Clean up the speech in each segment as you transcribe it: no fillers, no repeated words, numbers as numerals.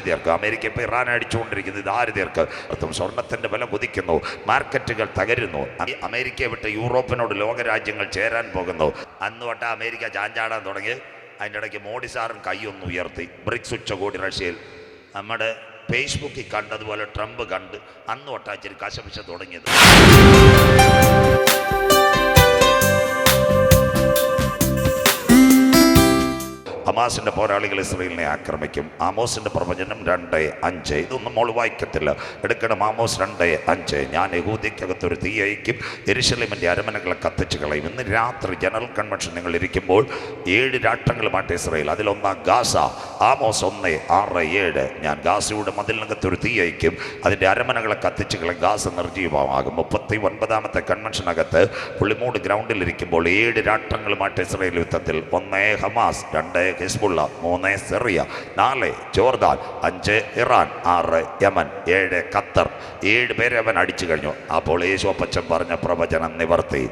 ആര് തീർക്കും? അമേരിക്ക ഇപ്പോൾ ഇറാൻ അടിച്ചുകൊണ്ടിരിക്കുന്നത് ഇത് ആര് തീർക്കും? സ്വർണത്തിൻ്റെ വില കുതിക്കുന്നു, മാർക്കറ്റുകൾ തകരുന്നു. അമേരിക്കയെ വിട്ട് യൂറോപ്പിനോട് ലോകരാജ്യങ്ങൾ ചേരാൻ പോകുന്നു. അന്ന് തൊട്ട് അമേരിക്ക ചാഞ്ചാടാൻ തുടങ്ങി. അതിൻ്റെ ഇടയ്ക്ക് മോഡി സാറും കൈയൊന്ന് ഉയർത്തി. ബ്രിക്സ് ഉച്ചകോടി റഷ്യയിൽ നമ്മുടെ ഫേസ്ബുക്കിൽ കണ്ടതുപോലെ ട്രംപ് കണ്ട് അന്ന് തൊട്ടാ ഇച്ചിരി കശപിശ തുടങ്ങിയത്. ഹമാസിൻ്റെ പോരാളികൾ ഇസ്രയേലിനെ ആക്രമിക്കും. ആമോസിൻ്റെ പ്രവചനം 2:5. ഇതൊന്നും മോൾ വായിക്കത്തില്ല, എടുക്കണം. ആമോസ് 2:5. ഞാൻ യഹൂദയ്ക്കകത്തൊരു തീ അയക്കും, യെരുശലേമിൻ്റെ അരമനകളെ കത്തിച്ച് കളയും. ഇന്ന് രാത്രി ജനറൽ കൺവെൻഷൻ നിങ്ങൾ ഇരിക്കുമ്പോൾ 7 രാഷ്ട്രങ്ങളുമായിട്ട് ഇസ്രയേൽ, അതിലൊന്നാം ഗാസ. ആമോസ് 1:6-7. ഞാൻ ഗാസയുടെ മതിലിനകത്തൊരു തീ അയക്കും, അതിൻ്റെ അരമനകളെ കത്തിച്ച് കളയും, ഗാസ നിർജീവമാകും. 39ാമത്തെ കൺവെൻഷനകത്ത് പുള്ളിമൂട് ഗ്രൗണ്ടിലിരിക്കുമ്പോൾ 7 രാഷ്ട്രങ്ങളുമായിട്ട് ഇസ്രയേൽ യുദ്ധത്തിൽ. 1 Hamas, 2 Hezbollah, 3 Syria, 4 Jordan, 5 Iran, 6 Yemen, 7 Qatar. 7 പേരെ അവൻ അടിച്ചു കഴിഞ്ഞു. അപ്പോൾ യേശുപ്പച്ചൻ പറഞ്ഞ പ്രവചനം നിവർത്തി.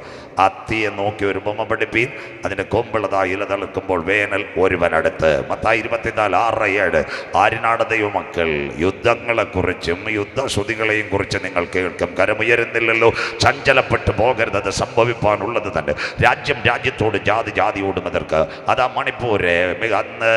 അത്തിയെ നോക്കി ഒരു ബൊമ്മ പഠിപ്പീൻ, അതിൻ്റെ കൊമ്പിളതായി ഇല തളിർക്കുമ്പോൾ വേനൽ ഒരുവനടുത്ത്. മത്തായി 24:6-7. ആരിനാട് ദൈവമക്കൾ, യുദ്ധങ്ങളെക്കുറിച്ചും യുദ്ധശ്രുതികളെയും കുറിച്ച് നിങ്ങൾ കേൾക്കും. കരമുയരുന്നില്ലല്ലോ, ചഞ്ചലപ്പെട്ടു പോകരുത്, അത് സംഭവിപ്പാനുള്ളത് തന്നെ. രാജ്യം രാജ്യത്തോട്, ജാതി ജാതിയോടും എതിർക്ക്. അതാ മണിപ്പൂര്, അന്ന്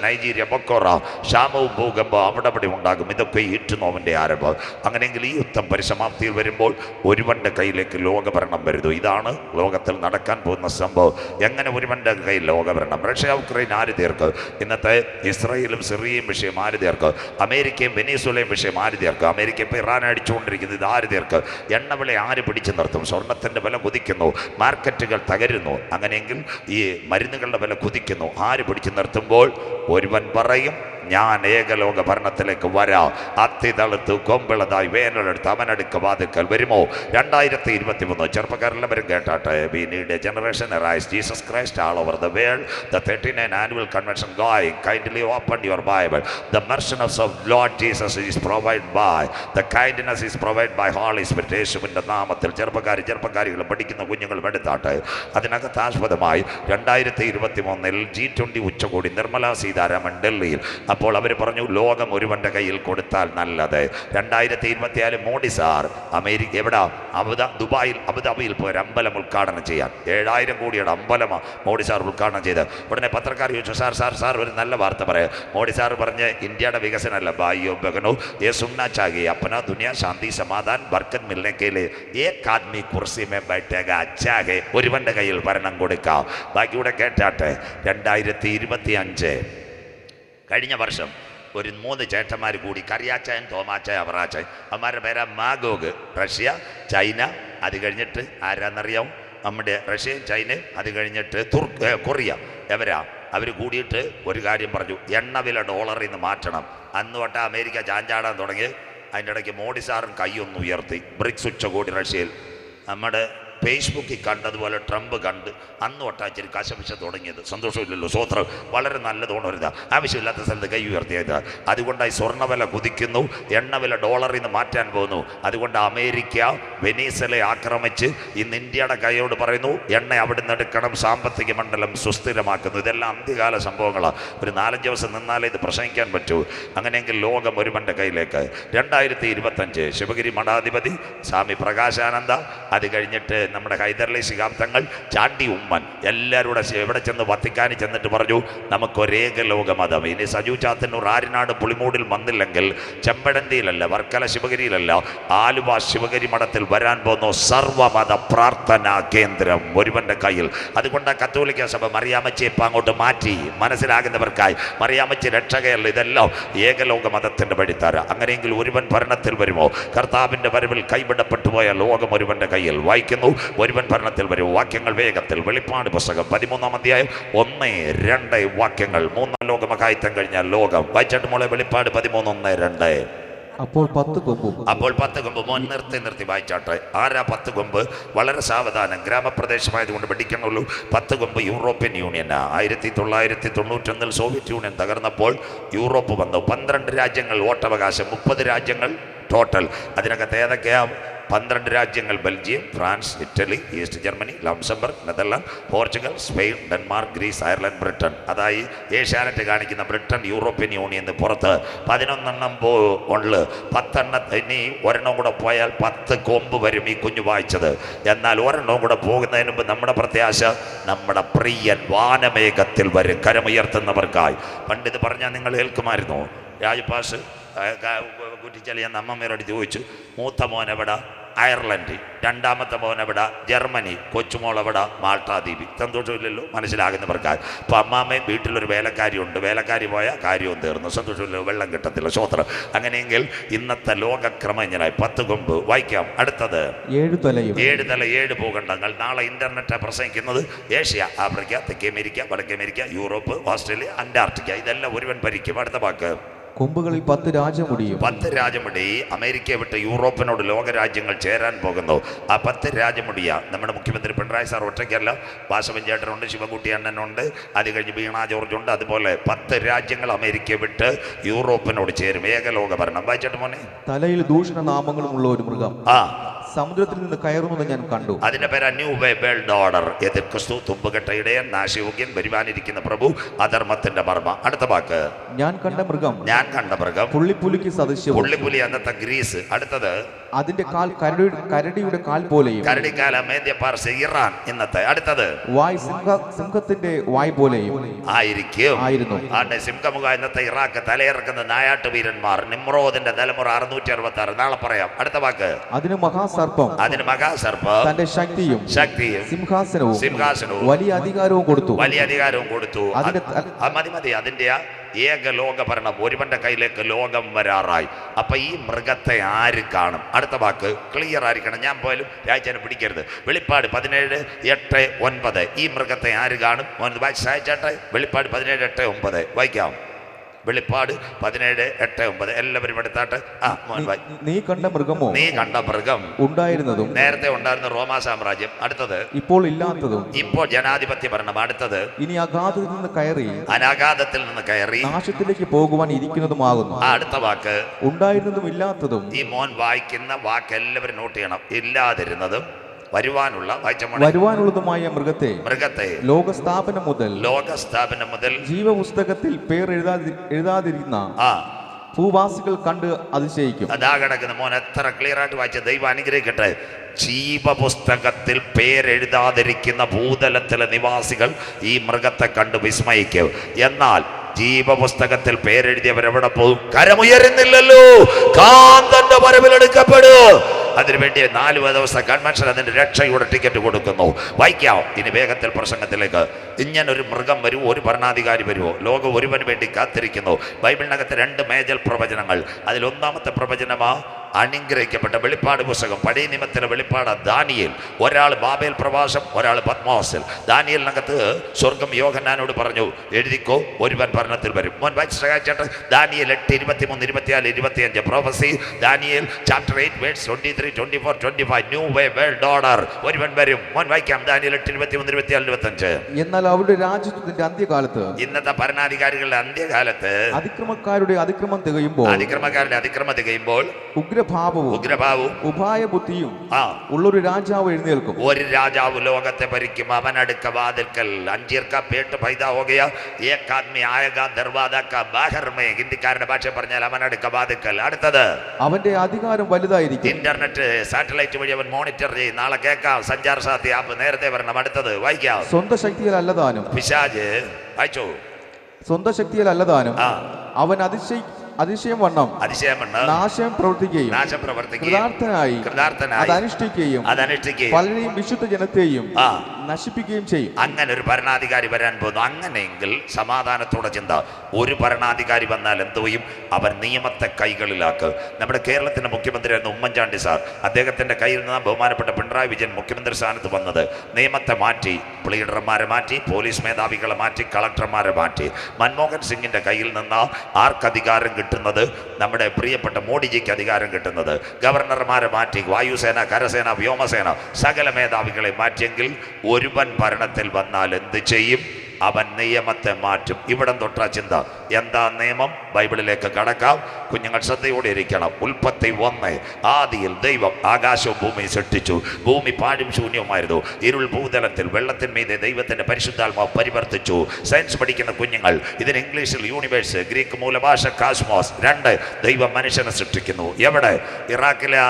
നൈജീരിയ, ബൊക്കോറ, ക്ഷാമവും ഭൂകമ്പം അവിടെ ഉണ്ടാകും. ഇതൊക്കെ ഈറ്റുനോവിൻ്റെ ആരംഭം. അങ്ങനെയെങ്കിൽ ഈ യുദ്ധം പരിസമാപ്തിയിൽ വരുമ്പോൾ ഒരുവൻ്റെ കയ്യിലേക്ക് ലോകഭരണം വരുന്നു. ഇതാണ് ലോകത്തിൽ നടക്കാൻ പോകുന്ന സംഭവം. എങ്ങനെ ഒരുവൻ്റെ കയ്യിൽ ലോകഭരണം? റഷ്യ ഉക്രൈൻ ആര് തീർക്കും? ഇന്നത്തെ ഇസ്രയേലും സിറിയയും വിഷയം ആര് തീർക്കും? അമേരിക്കയും വെനീസുലയും വിഷയം ആര് തീർക്കും? അമേരിക്ക ഇപ്പോൾ ഇറാൻ അടിച്ചുകൊണ്ടിരിക്കുന്നത് ഇത് ആര് തീർക്കും? എണ്ണവില ആര് പിടിച്ചു നിർത്തും? സ്വർണത്തിൻ്റെ വില കുതിക്കുന്നു, മാർക്കറ്റുകൾ തകരുന്നു. അങ്ങനെയെങ്കിൽ ഈ മരുന്നുകളുടെ വില കുതിക്കുന്നു. ആര് പിടിച്ചു നിർത്തുമ്പോൾ ഒരുവൻ പറയും, ഞാൻ ഏകലോക ഭരണത്തിലേക്ക് വരാം. അത്തി തളുത്ത് കൊമ്പിളതായി വേനലെടുത്ത് അവനടുക്ക് വാതിക്കൽ വരുമോ? 2023. ചെറുപ്പക്കാരെല്ലാവരും കേട്ടാട്ടെ. We need a generation arise. Jesus Christ all over the world. The 39th annual convention going. Kindly open your Bible. The merchandise of Lord Jesus is provided by. The kindness is provided by Holy Spirit. യേശുവിൻ്റെ നാമത്തിൽ ചെറുപ്പക്കാരികൾ പഠിക്കുന്ന കുഞ്ഞുങ്ങൾ എടുത്താട്ടെ. അതിനകത്ത് ആസ്പദമായി 2023 G20 ഉച്ചകോടി, നിർമ്മലാ സീതാരാമൻ ഡൽഹിയിൽ. അപ്പോൾ അവർ പറഞ്ഞു, ലോകം ഒരുവൻ്റെ കയ്യിൽ കൊടുത്താൽ നല്ലത്. 2024 മോഡി സാർ അമേരിക്ക എവിടാ? അബുദാബിയിൽ പോയി ഒരു അമ്പലം ഉദ്ഘാടനം ചെയ്യാൻ. 7000 കോടിയുടെ അമ്പലമാണ് മോഡി സാർ ഉദ്ഘാടനം ചെയ്ത്. ഉടനെ പത്രക്കാർ ചോദിച്ചു, സാർ ഒരു നല്ല വാർത്ത പറയാം. മോഡി സാർ പറഞ്ഞ്, ഇന്ത്യയുടെ വികസനമല്ല, ഭായിയോ ബഹനോ ये सुनना चाहिए, अपना दुनिया शांति समाधान बरकत मिलने के लिए एक आदमी कुर्सी में बैठेगा, अच्छा है. ഒരുവൻ്റെ കയ്യിൽ ഭരണം കൊടുക്കാം. ബാക്കിയൂടെ കേട്ടാട്ടെ. 2025 കഴിഞ്ഞ വർഷം ഒരു 3 ചേട്ടന്മാർ കൂടി, കറിയാച്ചായൻ, തോമാച്ചായ, അവറാച്ചായൻ. അവന്മാരുടെ പേരാ മാഗോഗ്. റഷ്യ, ചൈന, അത് കഴിഞ്ഞിട്ട് ആരാന്നറിയാം? നമ്മുടെ റഷ്യയും ചൈനയും, അത് കഴിഞ്ഞിട്ട് കൊറിയ. അവർ കൂടിയിട്ട് ഒരു കാര്യം പറഞ്ഞു, എണ്ണവില ഡോളറിൽ നിന്ന് മാറ്റണം. അന്ന് തൊട്ട് അമേരിക്ക ചാഞ്ചാടാൻ തുടങ്ങി. അതിൻ്റെ ഇടയ്ക്ക് മോഡി സാറും കൈയൊന്ന് ഉയർത്തി. ബ്രിക്സ് ഉച്ചകോടി റഷ്യയിൽ നമ്മുടെ ഫേസ്ബുക്കിൽ കണ്ടതുപോലെ ട്രംപ് കണ്ട് അന്ന് തൊട്ടാ ഇച്ചിരി കശപിശ തുടങ്ങിയത്. സന്തോഷമില്ലല്ലോ, സ്വോത്രം. വളരെ നല്ലതോണരുതാ, ആവശ്യമില്ലാത്ത സ്ഥലത്ത് കൈ ഉയർത്തിയത്. അതുകൊണ്ടായി സ്വർണ്ണവില കുതിക്കുന്നു, എണ്ണവില ഡോളറിൽ നിന്ന് മാറ്റാൻ പോകുന്നു. അതുകൊണ്ട് അമേരിക്ക വെനീസലെ ആക്രമിച്ച് ഇന്ന് ഇന്ത്യയുടെ കൈയോട് പറയുന്നു, എണ്ണ അവിടെ നിന്ന് എടുക്കണം, സാമ്പത്തിക മണ്ഡലം സുസ്ഥിരമാക്കുന്നു. ഇതെല്ലാം അന്ത്യകാല സംഭവങ്ങളാണ്. ഒരു 4-5 ദിവസം നിന്നാലേ ഇത് പ്രസംഗിക്കാൻ പറ്റൂ. അങ്ങനെയെങ്കിൽ ലോകം ഒരുവൻ്റെ കയ്യിലേക്ക്. 2025 ശിവഗിരി മഠാധിപതി സ്വാമി പ്രകാശാനന്ദ, അത് കഴിഞ്ഞിട്ട് നമ്മുടെ ഹൈദരലി ശിഹാബ്ദങ്ങൾ, ചാണ്ടി ഉമ്മൻ, എല്ലാവരും കൂടെ എവിടെ ചെന്ന് വത്തിക്കാനിൽ ചെന്നിട്ട് പറഞ്ഞു, നമുക്കൊരേക ലോകമതം. ഇനി സജു ചാത്തന്നൂർ ആരിനാട് പുളിമൂടിൽ വന്നില്ലെങ്കിൽ ചെമ്പഴന്തിയിലല്ല, വർക്കല ശിവഗിരിയിലല്ല, ആലുവ ശിവഗിരി മഠത്തിൽ വരാൻ പോകുന്നു സർവമത പ്രാർത്ഥനാ കേന്ദ്രം ഒരുവൻ്റെ കയ്യിൽ. അതുകൊണ്ട് കത്തോലിക്ക സഭ മറിയാമ്മച്ചി ഇപ്പം അങ്ങോട്ട് മാറ്റി. മനസ്സിലാകുന്നവർക്കായി മറിയാമ്മച്ചി രക്ഷകയല്ല, ഇതെല്ലാം ഏകലോക മതത്തിൻ്റെ വഴിത്താര. അങ്ങനെയെങ്കിൽ ഒരുവൻ ഭരണത്തിൽ വരുമോ? കർത്താവിൻ്റെ വരവിൽ കൈവിടപ്പെട്ടു പോയ ലോകം ഒരുവൻ്റെ കയ്യിൽ. വായിക്കുന്നു, ഒരുവൻ ഭരണത്തിൽ വരും. വാക്യങ്ങൾ വേഗത്തിൽ. വെളിപ്പാട് പുസ്തകം 13-ാം അധ്യായം 1-2 വാക്യങ്ങൾ. 3 ലോകമഹായുദ്ധം കഴിഞ്ഞാൽ ലോകം. വായിച്ചിട്ട് മോളെ, വെളിപ്പാട് 13:1-2. അപ്പോൾ 10 കൊമ്പ്. മോൻ നിർത്തി വായിച്ചാട്ടെ. ആരാ 10 കൊമ്പ്? വളരെ സാവധാനം, ഗ്രാമപ്രദേശമായതുകൊണ്ട് പഠിക്കണുള്ളൂ. 10 കൊമ്പ് യൂറോപ്യൻ യൂണിയനാ. 1991 സോവിയറ്റ് യൂണിയൻ തകർന്നപ്പോൾ യൂറോപ്പ് വന്നു. 12 രാജ്യങ്ങൾ വോട്ടവകാശം, 30 രാജ്യങ്ങൾ ടോട്ടൽ. അതിനകത്ത് ഏതൊക്കെയാ? 12 രാജ്യങ്ങൾ Belgium, France, Italy, East Germany, Luxembourg, Netherland, Portugal, Spain, Denmark, Greece, Ireland, Britain. അതായി ഏഷ്യാനെറ്റ് കാണിക്കുന്ന ബ്രിട്ടൻ യൂറോപ്യൻ യൂണിയന് പുറത്ത് 11 ഉള്ളു. 10 ഇനി ഒരെണ്ണം കൂടെ പോയാൽ 10 കൊമ്പ് വരും ഈ കുഞ്ഞു വായിച്ചത്. എന്നാൽ ഒരെണ്ണം കൂടെ പോകുന്നതിന് മുമ്പ് നമ്മുടെ പ്രത്യാശ നമ്മുടെ പ്രിയൻ വാനമേഘത്തിൽ വരും കരമുയർത്തുന്നവർക്കായി. പണ്ടിത് പറഞ്ഞാൽ നിങ്ങൾ കേൾക്കുമായിരുന്നു. രാജപാസ് കുറ്റിച്ചലിയ അമ്മമ്മയോട് ചോദിച്ചു, മൂത്ത മോൻ എവിടെ? അയർലൻഡ്. രണ്ടാമത്തെ മോൻ എവിടെ? ജർമ്മനി. കൊച്ചുമോൾ എവിടെ? മാൾട്ടാദ്വീപ്. സന്തോഷമില്ലല്ലോ മനസ്സിലാകുന്നവർക്കായി. ഇപ്പം അമ്മാമ്മയും വീട്ടിലൊരു വേലക്കാരിയുണ്ട്. വേലക്കാരി പോയാൽ കാര്യവും തീർന്നു. സന്തോഷമില്ലല്ലോ, വെള്ളം കിട്ടത്തില്ല. സ്വോത്രം. അങ്ങനെയെങ്കിൽ ഇന്നത്തെ ലോകക്രമം ഇങ്ങനായി. 10 കൊമ്പ് വായിക്കാം. അടുത്തത് 7 തലയും 7 തല 7 ഭൂഖണ്ഡങ്ങൾ. നാളെ ഇന്റർനെറ്റ് പ്രസംഗിക്കുന്നത് ഏഷ്യ, ആഫ്രിക്ക, തെക്കേ അമേരിക്ക, വടക്കേ അമേരിക്ക, യൂറോപ്പ്, ഓസ്ട്രേലിയ, അന്റാർട്ടിക്ക. ഇതെല്ലാം ഒരുവൻ ഭരിക്കും. അടുത്ത വാക്ക് കൊമ്പുകളിൽ 10 രാജമുടിയും. 10 രാജമുടി. അമേരിക്കയെ വിട്ട് യൂറോപ്പിനോട് ലോകരാജ്യങ്ങൾ ചേരാൻ പോകുന്നു. ആ 10 രാജമുടിയ നമ്മുടെ മുഖ്യമന്ത്രി പിണറായി സാർ ഒറ്റയ്ക്കല്ല. വാസവൻ ചേട്ടനുണ്ട്, ശിവൻകുട്ടി അണ്ണനുണ്ട്, അത് കഴിഞ്ഞ് വീണ ജോർജ് ഉണ്ട്. അതുപോലെ 10 രാജ്യങ്ങൾ അമേരിക്കയെ വിട്ട് യൂറോപ്പിനോട് ചേരും. ഏകലോക ഭരണം. വായിച്ചിട്ട് മോനെ. തലയിൽ ദൂഷണ നാമങ്ങളുമുള്ള ഒരു മൃഗം സമുദ്രത്തിൽ നിന്ന് കയറുന്നത് ഞാൻ കണ്ടു. അതിന്റെ പേര് ന്യൂ വേൾഡ് ഓർഡർ. എതിർ ക്രിസ്തു, തുമ്പുകെട്ട ഇടയൻ, നാശയോഗ്യൻ, വരുവാനിരിക്കുന്ന പ്രഭു, അധർമ്മത്തിന്റെ മർമ്മ. അടുത്ത വാക്ക് ഞാൻ കണ്ട മൃഗം പുള്ളിപ്പുലിക്ക് സദൃശ്യം. പുള്ളിപ്പുലി അന്നത്തെ ഗ്രീസ്. അടുത്തത് അതിന്റെ കാൽ കരടിയുടെ കാൽ പോലെയും. കരടിക്കാല മേദ്യ പാർസ് ഇറാൻ ഇന്നത്തെ. അടുത്തത് വായ് സിംഹത്തിന്റെ വായ് പോലെയും ആയിരുന്നു. സിംഹമുഖ ഇന്നത്തെ ഇറാഖ് തലയിറക്കുന്ന നായാട്ട് വീരന്മാർ. നിമ്രോദിന്റെ തലമുറ 666. നാളെ പറയാം. അടുത്ത വാക്ക് അതിന് മഹാസർപ്പം തന്റെ ശക്തിയും സിംഹാസനവും വലിയ അധികാരവും കൊടുത്തു. മതി. അതിന്റെ ഏകലോക ഭരണം ഒരുവന്റെ കയ്യിലേക്ക് ലോകം വരാറായി. അപ്പൊ ഈ മൃഗത്തെ ആര് കാണും? അടുത്ത വാക്ക് ക്ലിയർ ആയിരിക്കണം. ഞാൻ പോയാലും രാജ്യനെ പിടിക്കരുത്. വെളിപ്പാട് 17:8-9. ഈ മൃഗത്തെ ആര് കാണും? വായിച്ചേട്ടെ. വെളിപ്പാട് 17:8-9 വായിക്കാം. വെളിപ്പാട് 17:8-9. എല്ലാവരും എടുത്താട്ട്. നീ കണ്ട മൃഗം ഉണ്ടായിരുന്നതും നേരത്തെ ഉണ്ടായിരുന്ന റോമാ സാമ്രാജ്യം. അടുത്തത് ഇപ്പോൾ ഇല്ലാത്തതും ഇപ്പോൾ ജനാധിപത്യ ഭരണം. അടുത്തത് ഇനി അഗാധത്തിൽ നിന്ന് കയറി നാശത്തിലേക്ക് പോകുവാൻ ഇരിക്കുന്നതുമാകുന്നു. അടുത്ത വാക്ക് ഉണ്ടായിരുന്നതും ഇല്ലാത്തതും. ഈ മോൻ വായിക്കുന്ന വാക്ക് എല്ലാവരും നോട്ട് ചെയ്യണം. ഇല്ലാതിരുന്നതും വരുവാനുള്ളതുമായ മൃഗത്തെ ലോകസ്ഥാപനം മുതൽ ജീവപുസ്തകത്തിൽ പേർ എഴുതാതിരുന്ന ഭൂവാസികൾ കണ്ട് അതിശയിക്കും. അതാ കിടക്കുന്ന മോൻ എത്ര ക്ലിയർ ആയിട്ട് വായിച്ച. ദൈവം അനുഗ്രഹിക്കട്ടെ. ജീവപുസ്തകത്തിൽ പേരെഴുതാതിരിക്കുന്ന ഭൂതലത്തിലെ നിവാസികൾ ഈ മൃഗത്തെ കണ്ട് വിസ്മയിക്കും. എന്നാൽ ജീവപുസ്തകത്തിൽ പേരെഴുതിയവരെവിടെ പോകും? കരമുയരുന്നില്ലല്ലോ. കാന്തന്റെ വരവിലെടുക്കപ്പെടൂ. അതിനുവേണ്ടി 4 ദിവസത്തെ കൺവെൻഷൻ അതിന്റെ രക്ഷയുടെ ടിക്കറ്റ് കൊടുക്കുന്നു. വായിക്കാം. ഇനി വേഗത്തിൽ പ്രസംഗത്തിലേക്ക്. ഇങ്ങനൊരു മൃഗം വരുമോ? ഒരു ഭരണാധികാരി വരുമോ? ലോകം ഒരുവന് വേണ്ടി കാത്തിരിക്കുന്നു. ബൈബിളിനകത്ത് 2 മേജർ പ്രവചനങ്ങൾ. അതിൽ ഒന്നാമത്തെ പ്രവചനമാ അനുഗ്രഹിക്കപ്പെട്ട വെളിപ്പാട് പുസ്തകം. പഴയ നിയമത്തിലെ വെളിപ്പാട് ദാനിയേൽ. ഒരാൾ ബാബേൽ പ്രവാസം, ഒരാൾ പത്മോസിൽ. ദാനിയേലിനകത്ത് സ്വർഗം യോഹന്നാനോട് പറഞ്ഞു, എഴുതിക്കോ, ഒരുവൻ ഭരണത്തിൽ വരും. മോൻ വായിച്ചേട്ടെ. Daniel 8:23, 24, 25. Prophecy Daniel chapter 8 verse 23, 24, 25. New world order. ഒരുവൻ വരും. മോൻ വായിക്കാം. ദാനിയേൽ 8:23, 24, 25. എന്നാൽ അവരുടെ രാജ്യത്തിന്റെ അന്ത്യകാലത്ത്, ഇന്നത്തെ ഭരണാധികാരികളുടെ അന്ത്യകാലത്ത്, അതിക്രമക്കാരുടെ അതിക്രമം തികയുമ്പോൾ ഉഗ്രഭാവവും ഉപായബുദ്ധിയും ഉള്ളൊരു രാജാവ് എഴുന്നേൽക്കും. ഒരു രാജാവ് ലോകത്തെ ഭരിക്കും. അവൻ അടുക്ക വാതിൽക്കൽ. ഹിന്ദിക്കാരുടെ ഭാഷ പറഞ്ഞാൽ അവൻ അടുക്ക വാതിൽക്കൽ. അടുത്തത് അവന്റെ അധികാരം വലുതായിരിക്കും. ഇന്റർനെറ്റ് സാറ്റലൈറ്റ് വഴി അവൻ മോണിറ്റർ ചെയ്യും. നാളെ കേൾക്കാം. സഞ്ചാർ സാധ്യ ആപ്പ് നേരത്തെ വരണം. അടുത്തത് വായിക്കാം. സ്വന്തം ശക്തിയിൽ അല്ലതാനും പിശാച് വായിച്ചോ. സ്വന്തം ശക്തിയിൽ അല്ലതാനും അവൻ അതിശയം വണ്ണം നാശം പ്രവർത്തിക്കുകയും കൃതാർത്ഥനായി അതനുഷ്ഠിക്കുകയും പലരെയും വിശുദ്ധ ജനത്തെയും നശിപ്പിക്കുകയും ചെയ്യും. അങ്ങനെ ഒരു ഭരണാധികാരി വരാൻ പോകുന്നു. അങ്ങനെയെങ്കിൽ സമാധാനത്തോടെ ചിന്ത. ഒരു ഭരണാധികാരി വന്നാൽ എന്ത് ചെയ്യും? അവൻ നിയമത്തെ കൈകളിലാക്ക്. നമ്മുടെ കേരളത്തിന്റെ മുഖ്യമന്ത്രിയായിരുന്നു ഉമ്മൻചാണ്ടി സാർ. അദ്ദേഹത്തിന്റെ കയ്യിൽ നിന്ന് ബഹുമാനപ്പെട്ട പിണറായി വിജയൻ മുഖ്യമന്ത്രി സ്ഥാനത്ത് വന്നത് നിയമത്തെ മാറ്റി, ലീഡർമാരെ മാറ്റി, പോലീസ് മേധാവികളെ മാറ്റി, കളക്ടർമാരെ മാറ്റി. മൻമോഹൻ സിംഗിന്റെ കയ്യിൽ നിന്ന് ആർക്ക് അധികാരം കിട്ടുന്നത്? നമ്മുടെ പ്രിയപ്പെട്ട മോഡിജിക്ക് അധികാരം കിട്ടുന്നത്. ഗവർണർമാരെ മാറ്റി, വായുസേന, കരസേന, വ്യോമസേന സകല മേധാവികളെ മാറ്റിയെങ്കിൽ ഒരുവൻ ഭരണത്തിൽ വന്നാൽ എന്ത് ചെയ്യും? അവൻ നിയമത്തെ മാറ്റും. ഇവിടം തൊട്ട ചിന്ത. എന്താ നിയമം? ബൈബിളിലേക്ക് കടക്കാം. കുഞ്ഞുങ്ങൾ ശ്രദ്ധയോടെ ഇരിക്കണം. ഉൽപ്പത്തി 1 ആദിയിൽ ദൈവം ആകാശവും ഭൂമിയും സൃഷ്ടിച്ചു. ഭൂമി പാഴും ശൂന്യവുമായിരുന്നു. ഇരുൾ ഭൂതലത്തിൽ വെള്ളത്തിന്മീതെ ദൈവത്തിന്റെ പരിശുദ്ധാത്മാവ് പരിവർത്തിച്ചു. സയൻസ് പഠിക്കുന്ന കുഞ്ഞുങ്ങൾ ഇതിന് ഇംഗ്ലീഷിൽ യൂണിവേഴ്സ്, ഗ്രീക്ക് മൂലഭാഷ കാസ്മോസ്. 2 ദൈവം മനുഷ്യനെ സൃഷ്ടിക്കുന്നു. എവിടെ? ഇറാഖിലെ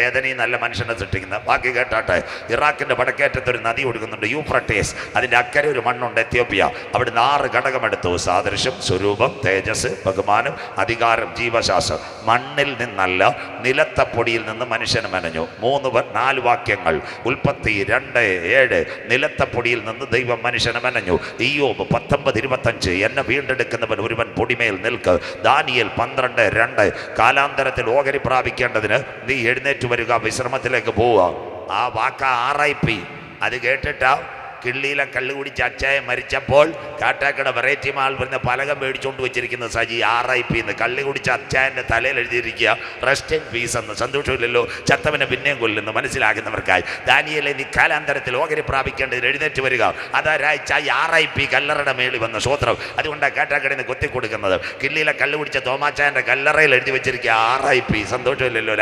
ഏതനി നല്ല മനുഷ്യനെ സൃഷ്ടിക്കുന്ന. ബാക്കി കേട്ടാട്ടെ. ഇറാഖിന്റെ വടക്കേറ്റത്ത് ഒരു നദി ഒഴുകുന്നുണ്ട്, യൂഫ്രട്ടീസ്. അതിന്റെ അക്കരെ ഒരു മണ്ണുണ്ട്, എത്യോപ്യ. അവിടുന്ന് 6 ഘടകമെടുത്തു. സാദൃശ്യം, സ്വരൂപം, തേജസ്, ബഹുമാനം, അധികാരം, ജീവശാസ്ത്രം. മണ്ണിൽ നിന്നല്ല, നിലത്തെ പൊടിയിൽ നിന്ന് മനുഷ്യന് മെനഞ്ഞു. 4 വാക്യങ്ങൾ. ഉൽപ്പത്തി 2:7 നിലത്തെ പൊടിയിൽ നിന്ന് ദൈവം മനുഷ്യനെ മെനഞ്ഞു. ഇയ്യോബ് 19:25 എന്നെ വീണ്ടെടുക്കുന്നവൻ ഒരുവൻ പൊടിമേൽ നിൽക്ക്. ദാനിയേൽ 12:2 കാലാന്തരത്തിൽ ഓഹരി പ്രാപിക്കേണ്ടതിന് നീ എഴുന്നേറ്റ് വരിക, വിശ്രമത്തിലേക്ക് പോവുക. ആ വാക്ക RIP. അത് കേട്ടിട്ടാ കിള്ളിയിലെ കള്ളു കുടിച്ച് അച്ചായ മരിച്ചപ്പോൾ കാട്ടാക്കട വെറൈറ്റി മാൾ വരുന്ന പലകം മേടിച്ചുകൊണ്ട് വെച്ചിരിക്കുന്ന സജി RIP എന്ന്. കള്ളി കുടിച്ച അച്ചായൻ്റെ തലയിൽ എഴുതിയിരിക്കുക റെസ്റ്റ് ഇൻ പീസ് എന്ന്. സന്തോഷമില്ലല്ലോ, ചത്തവനെ പിന്നെയും കൊല്ലുന്നു. മനസ്സിലാക്കുന്നവർക്കായി ദാനിയേലേ നീ കാലാന്തരത്തിൽ ഓഹരി പ്രാപിക്കേണ്ടതിന് എഴുന്നേറ്റ് വരിക. അതൊരാഴ്ച RIP കല്ലറയുടെ മേളിൽ വന്ന സ്വോത്രം. അതുകൊണ്ടാണ് കാട്ടാക്കടയിൽ നിന്ന് കൊത്തിക്കൊടുക്കുന്നത്. കിള്ളിയിലെ കള്ളു കുടിച്ച തോമാച്ചായൻ്റെ കല്ലറയിൽ എഴുതി വെച്ചിരിക്കുക RIP. സന്തോഷമില്ലല്ലോ,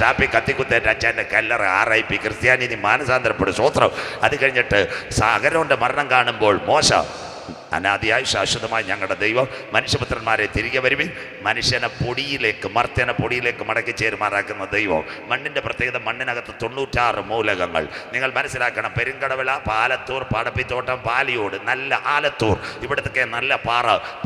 ഷാപ്പി കത്തിക്കുത്തേറ്റ അച്ചായൻ്റെ കല്ലറ RIP. ക്രിസ്ത്യാനി മാനസാന്തരപ്പെടും സ്വോത്രം. അത് കഴിഞ്ഞിട്ട് അഹരോന്റെ മരണം കാണുമ്പോൾ മോശ അനാദിയായി ശാശ്വതമായി ഞങ്ങളുടെ ദൈവം മനുഷ്യപുത്രന്മാരെ തിരികെ വരുവിൻ, മനുഷ്യനെ പൊടിയിലേക്ക് മർത്യനെ പൊടിയിലേക്ക് മടക്കി ചേരുമാറാക്കുന്ന ദൈവം. മണ്ണിൻ്റെ പ്രത്യേകത, മണ്ണിനകത്ത് 96 മൂലകങ്ങൾ. നിങ്ങൾ മനസ്സിലാക്കണം. പെരുങ്കടവിള, പാലത്തൂർ, പടപ്പിത്തോട്ടം, പാലിയോട്, നല്ല ആലത്തൂർ, ഇവിടത്തൊക്കെ നല്ല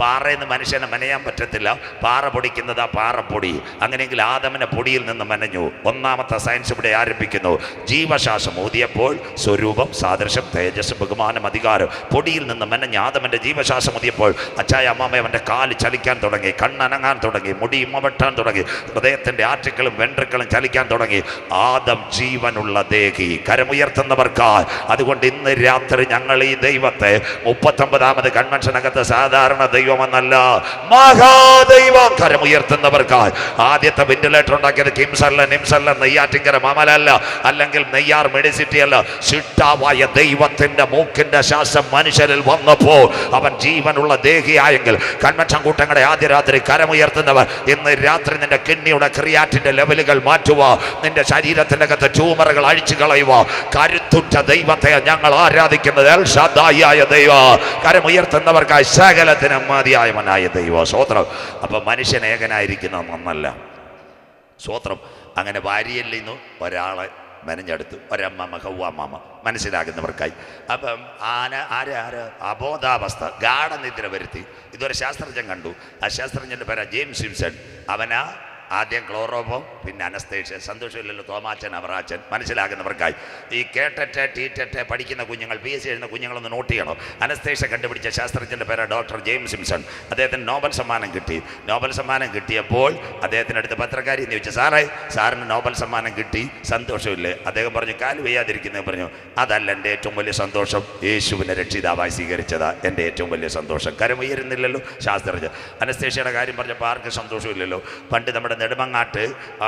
പാറയിൽ നിന്ന് മനുഷ്യനെ മെനയാൻ പറ്റത്തില്ല. പാറ പൊടിക്കുന്നതാ പാറപ്പൊടി. അങ്ങനെയെങ്കിൽ ആദമിനെ പൊടിയിൽ നിന്ന് മെനഞ്ഞു. 1ാമത്തെ സയൻസ് ഇവിടെ ആരംഭിക്കുന്നു. ജീവശാസ്ത്രം ഊതിയപ്പോൾ സ്വരൂപം, സാദൃശ്യം, തേജസ്, ബഹുമാനം, അധികാരം. പൊടിയിൽ നിന്ന് മെനഞ്ഞ ആദമന്റെ ജീവശ്വാസം ഊതിയപ്പോൾ അച്ചായ അമ്മാമ അവൻ്റെ കാല് ചലിക്കാൻ തുടങ്ങി, കണ്ണനങ്ങാൻ തുടങ്ങി, മുടി വെട്ടാൻ തുടങ്ങി, ഹൃദയത്തിന്റെ ആറ്റുക്കളും വെൻട്രിക്കളും ചലിക്കാൻ തുടങ്ങി. ആദം ജീവനുള്ള ദേഹി. കരമുയർത്തുന്നവർക്കായി. അതുകൊണ്ട് ഇന്ന് രാത്രി ഞങ്ങൾ ഈ ദൈവത്തെ 39ാമത് കൺവെൻഷനകത്ത് സാധാരണ ദൈവമെന്നല്ല, മഹാദൈവം. കരമുയർത്തുന്നവർക്കായി. ആദ്യത്തെ വെന്റിലേറ്റർ ഉണ്ടാക്കിയത് കിംസല്ല, നിംസല്ല, നെയ്യാറ്റിങ്കര മാമലല്ല, അല്ലെങ്കിൽ നെയ്യാർ മെഡിസിറ്റി അല്ല. ശിഷ്ടാവായ ദൈവത്തിന്റെ മൂക്കിന്റെ ശ്വാസം മനുഷ്യരിൽ വന്നപ്പോൾ അവൻ ജീവനുള്ള ദേഹിയായെങ്കിൽ കൺവെൻഷൻ കൂട്ടങ്ങളുടെ ആദ്യ രാത്രി കരമുയർത്തുന്നവർ ഇന്ന് രാത്രി നിന്റെ കിഡ്നിയുടെ ക്രിയാറ്റിന്റെ ലെവലുകൾ മാറ്റുക, നിന്റെ ശരീരത്തിന്റെ അകത്ത് ട്യൂമറുകൾ അഴിച്ചു കളയുക. കരുത്തുറ്റ ദൈവത്തെ ഞങ്ങൾ ആരാധിക്കുന്നത്. എൽ ഷദ്ദായിയായ ദൈവം. കരമുയർത്തുന്നവർക്കായി സകലത്തിനും മതിയായവനായ ദൈവം. സ്വോത്രം. അപ്പൊ മനുഷ്യൻ ഏകനായിരിക്കുന്ന നന്നല്ല. സ്വോത്രം. അങ്ങനെ ഭാര്യയിൽ നിന്ന് ഒരാളെ മെനഞ്ഞെടുത്തു, ഒരമ്മ ഹൗവ്വാമ്മ. മനസ്സിലാകുന്നവർക്കായി. അപ്പം അബോധാവസ്ഥ, ഗാഠനിദ്ര വരുത്തി. ഇതൊരു ശാസ്ത്രജ്ഞൻ കണ്ടു. ആ ശാസ്ത്രജ്ഞൻ്റെ പേരാ ജെയിംസ് സിംസൺ. അവനാ ആദ്യം ക്ലോറോഫോം, പിന്നെ അനസ്തേഷ്യ. സന്തോഷമില്ലല്ലോ, തോമാച്ചൻ, അവറാച്ചൻ. മനസ്സിലാകുന്നവർക്കായി. ഈ കേട്ടെ ടീറ്റെ പഠിക്കുന്ന കുഞ്ഞുങ്ങൾ, PhD എഴുതുന്ന കുഞ്ഞുങ്ങളൊന്ന് നോട്ട് ചെയ്യണം. അനസ്തേഷ്യ കണ്ടുപിടിച്ച ശാസ്ത്രജ്ഞൻ്റെ പേര് ഡോക്ടർ ജെയിംസ് സിംസൺ. അദ്ദേഹത്തിന് നോബൽ സമ്മാനം കിട്ടി. നോബൽ സമ്മാനം കിട്ടിയപ്പോൾ അദ്ദേഹത്തിൻ്റെ അടുത്ത് പത്രക്കാരി എന്ന് ചോദിച്ചു, സാറിന് നോബൽ സമ്മാനം കിട്ടി, സന്തോഷമില്ലേ? അദ്ദേഹം പറഞ്ഞു, കാല് വയ്യാതിരിക്കുന്നത്. പറഞ്ഞു, അതല്ല എൻ്റെ ഏറ്റവും വലിയ സന്തോഷം, യേശുവിനെ രക്ഷിതാവായി സ്വീകരിച്ചതാ എൻ്റെ ഏറ്റവും വലിയ സന്തോഷം. കരമുയരുന്നില്ലല്ലോ ശാസ്ത്രജ്ഞൻ. അനസ്തേഷ്യയുടെ കാര്യം പറഞ്ഞപ്പോൾ ആർക്കും സന്തോഷമില്ലല്ലോ. പണ്ട് നമ്മുടെ നെടുമങ്ങാട്ട്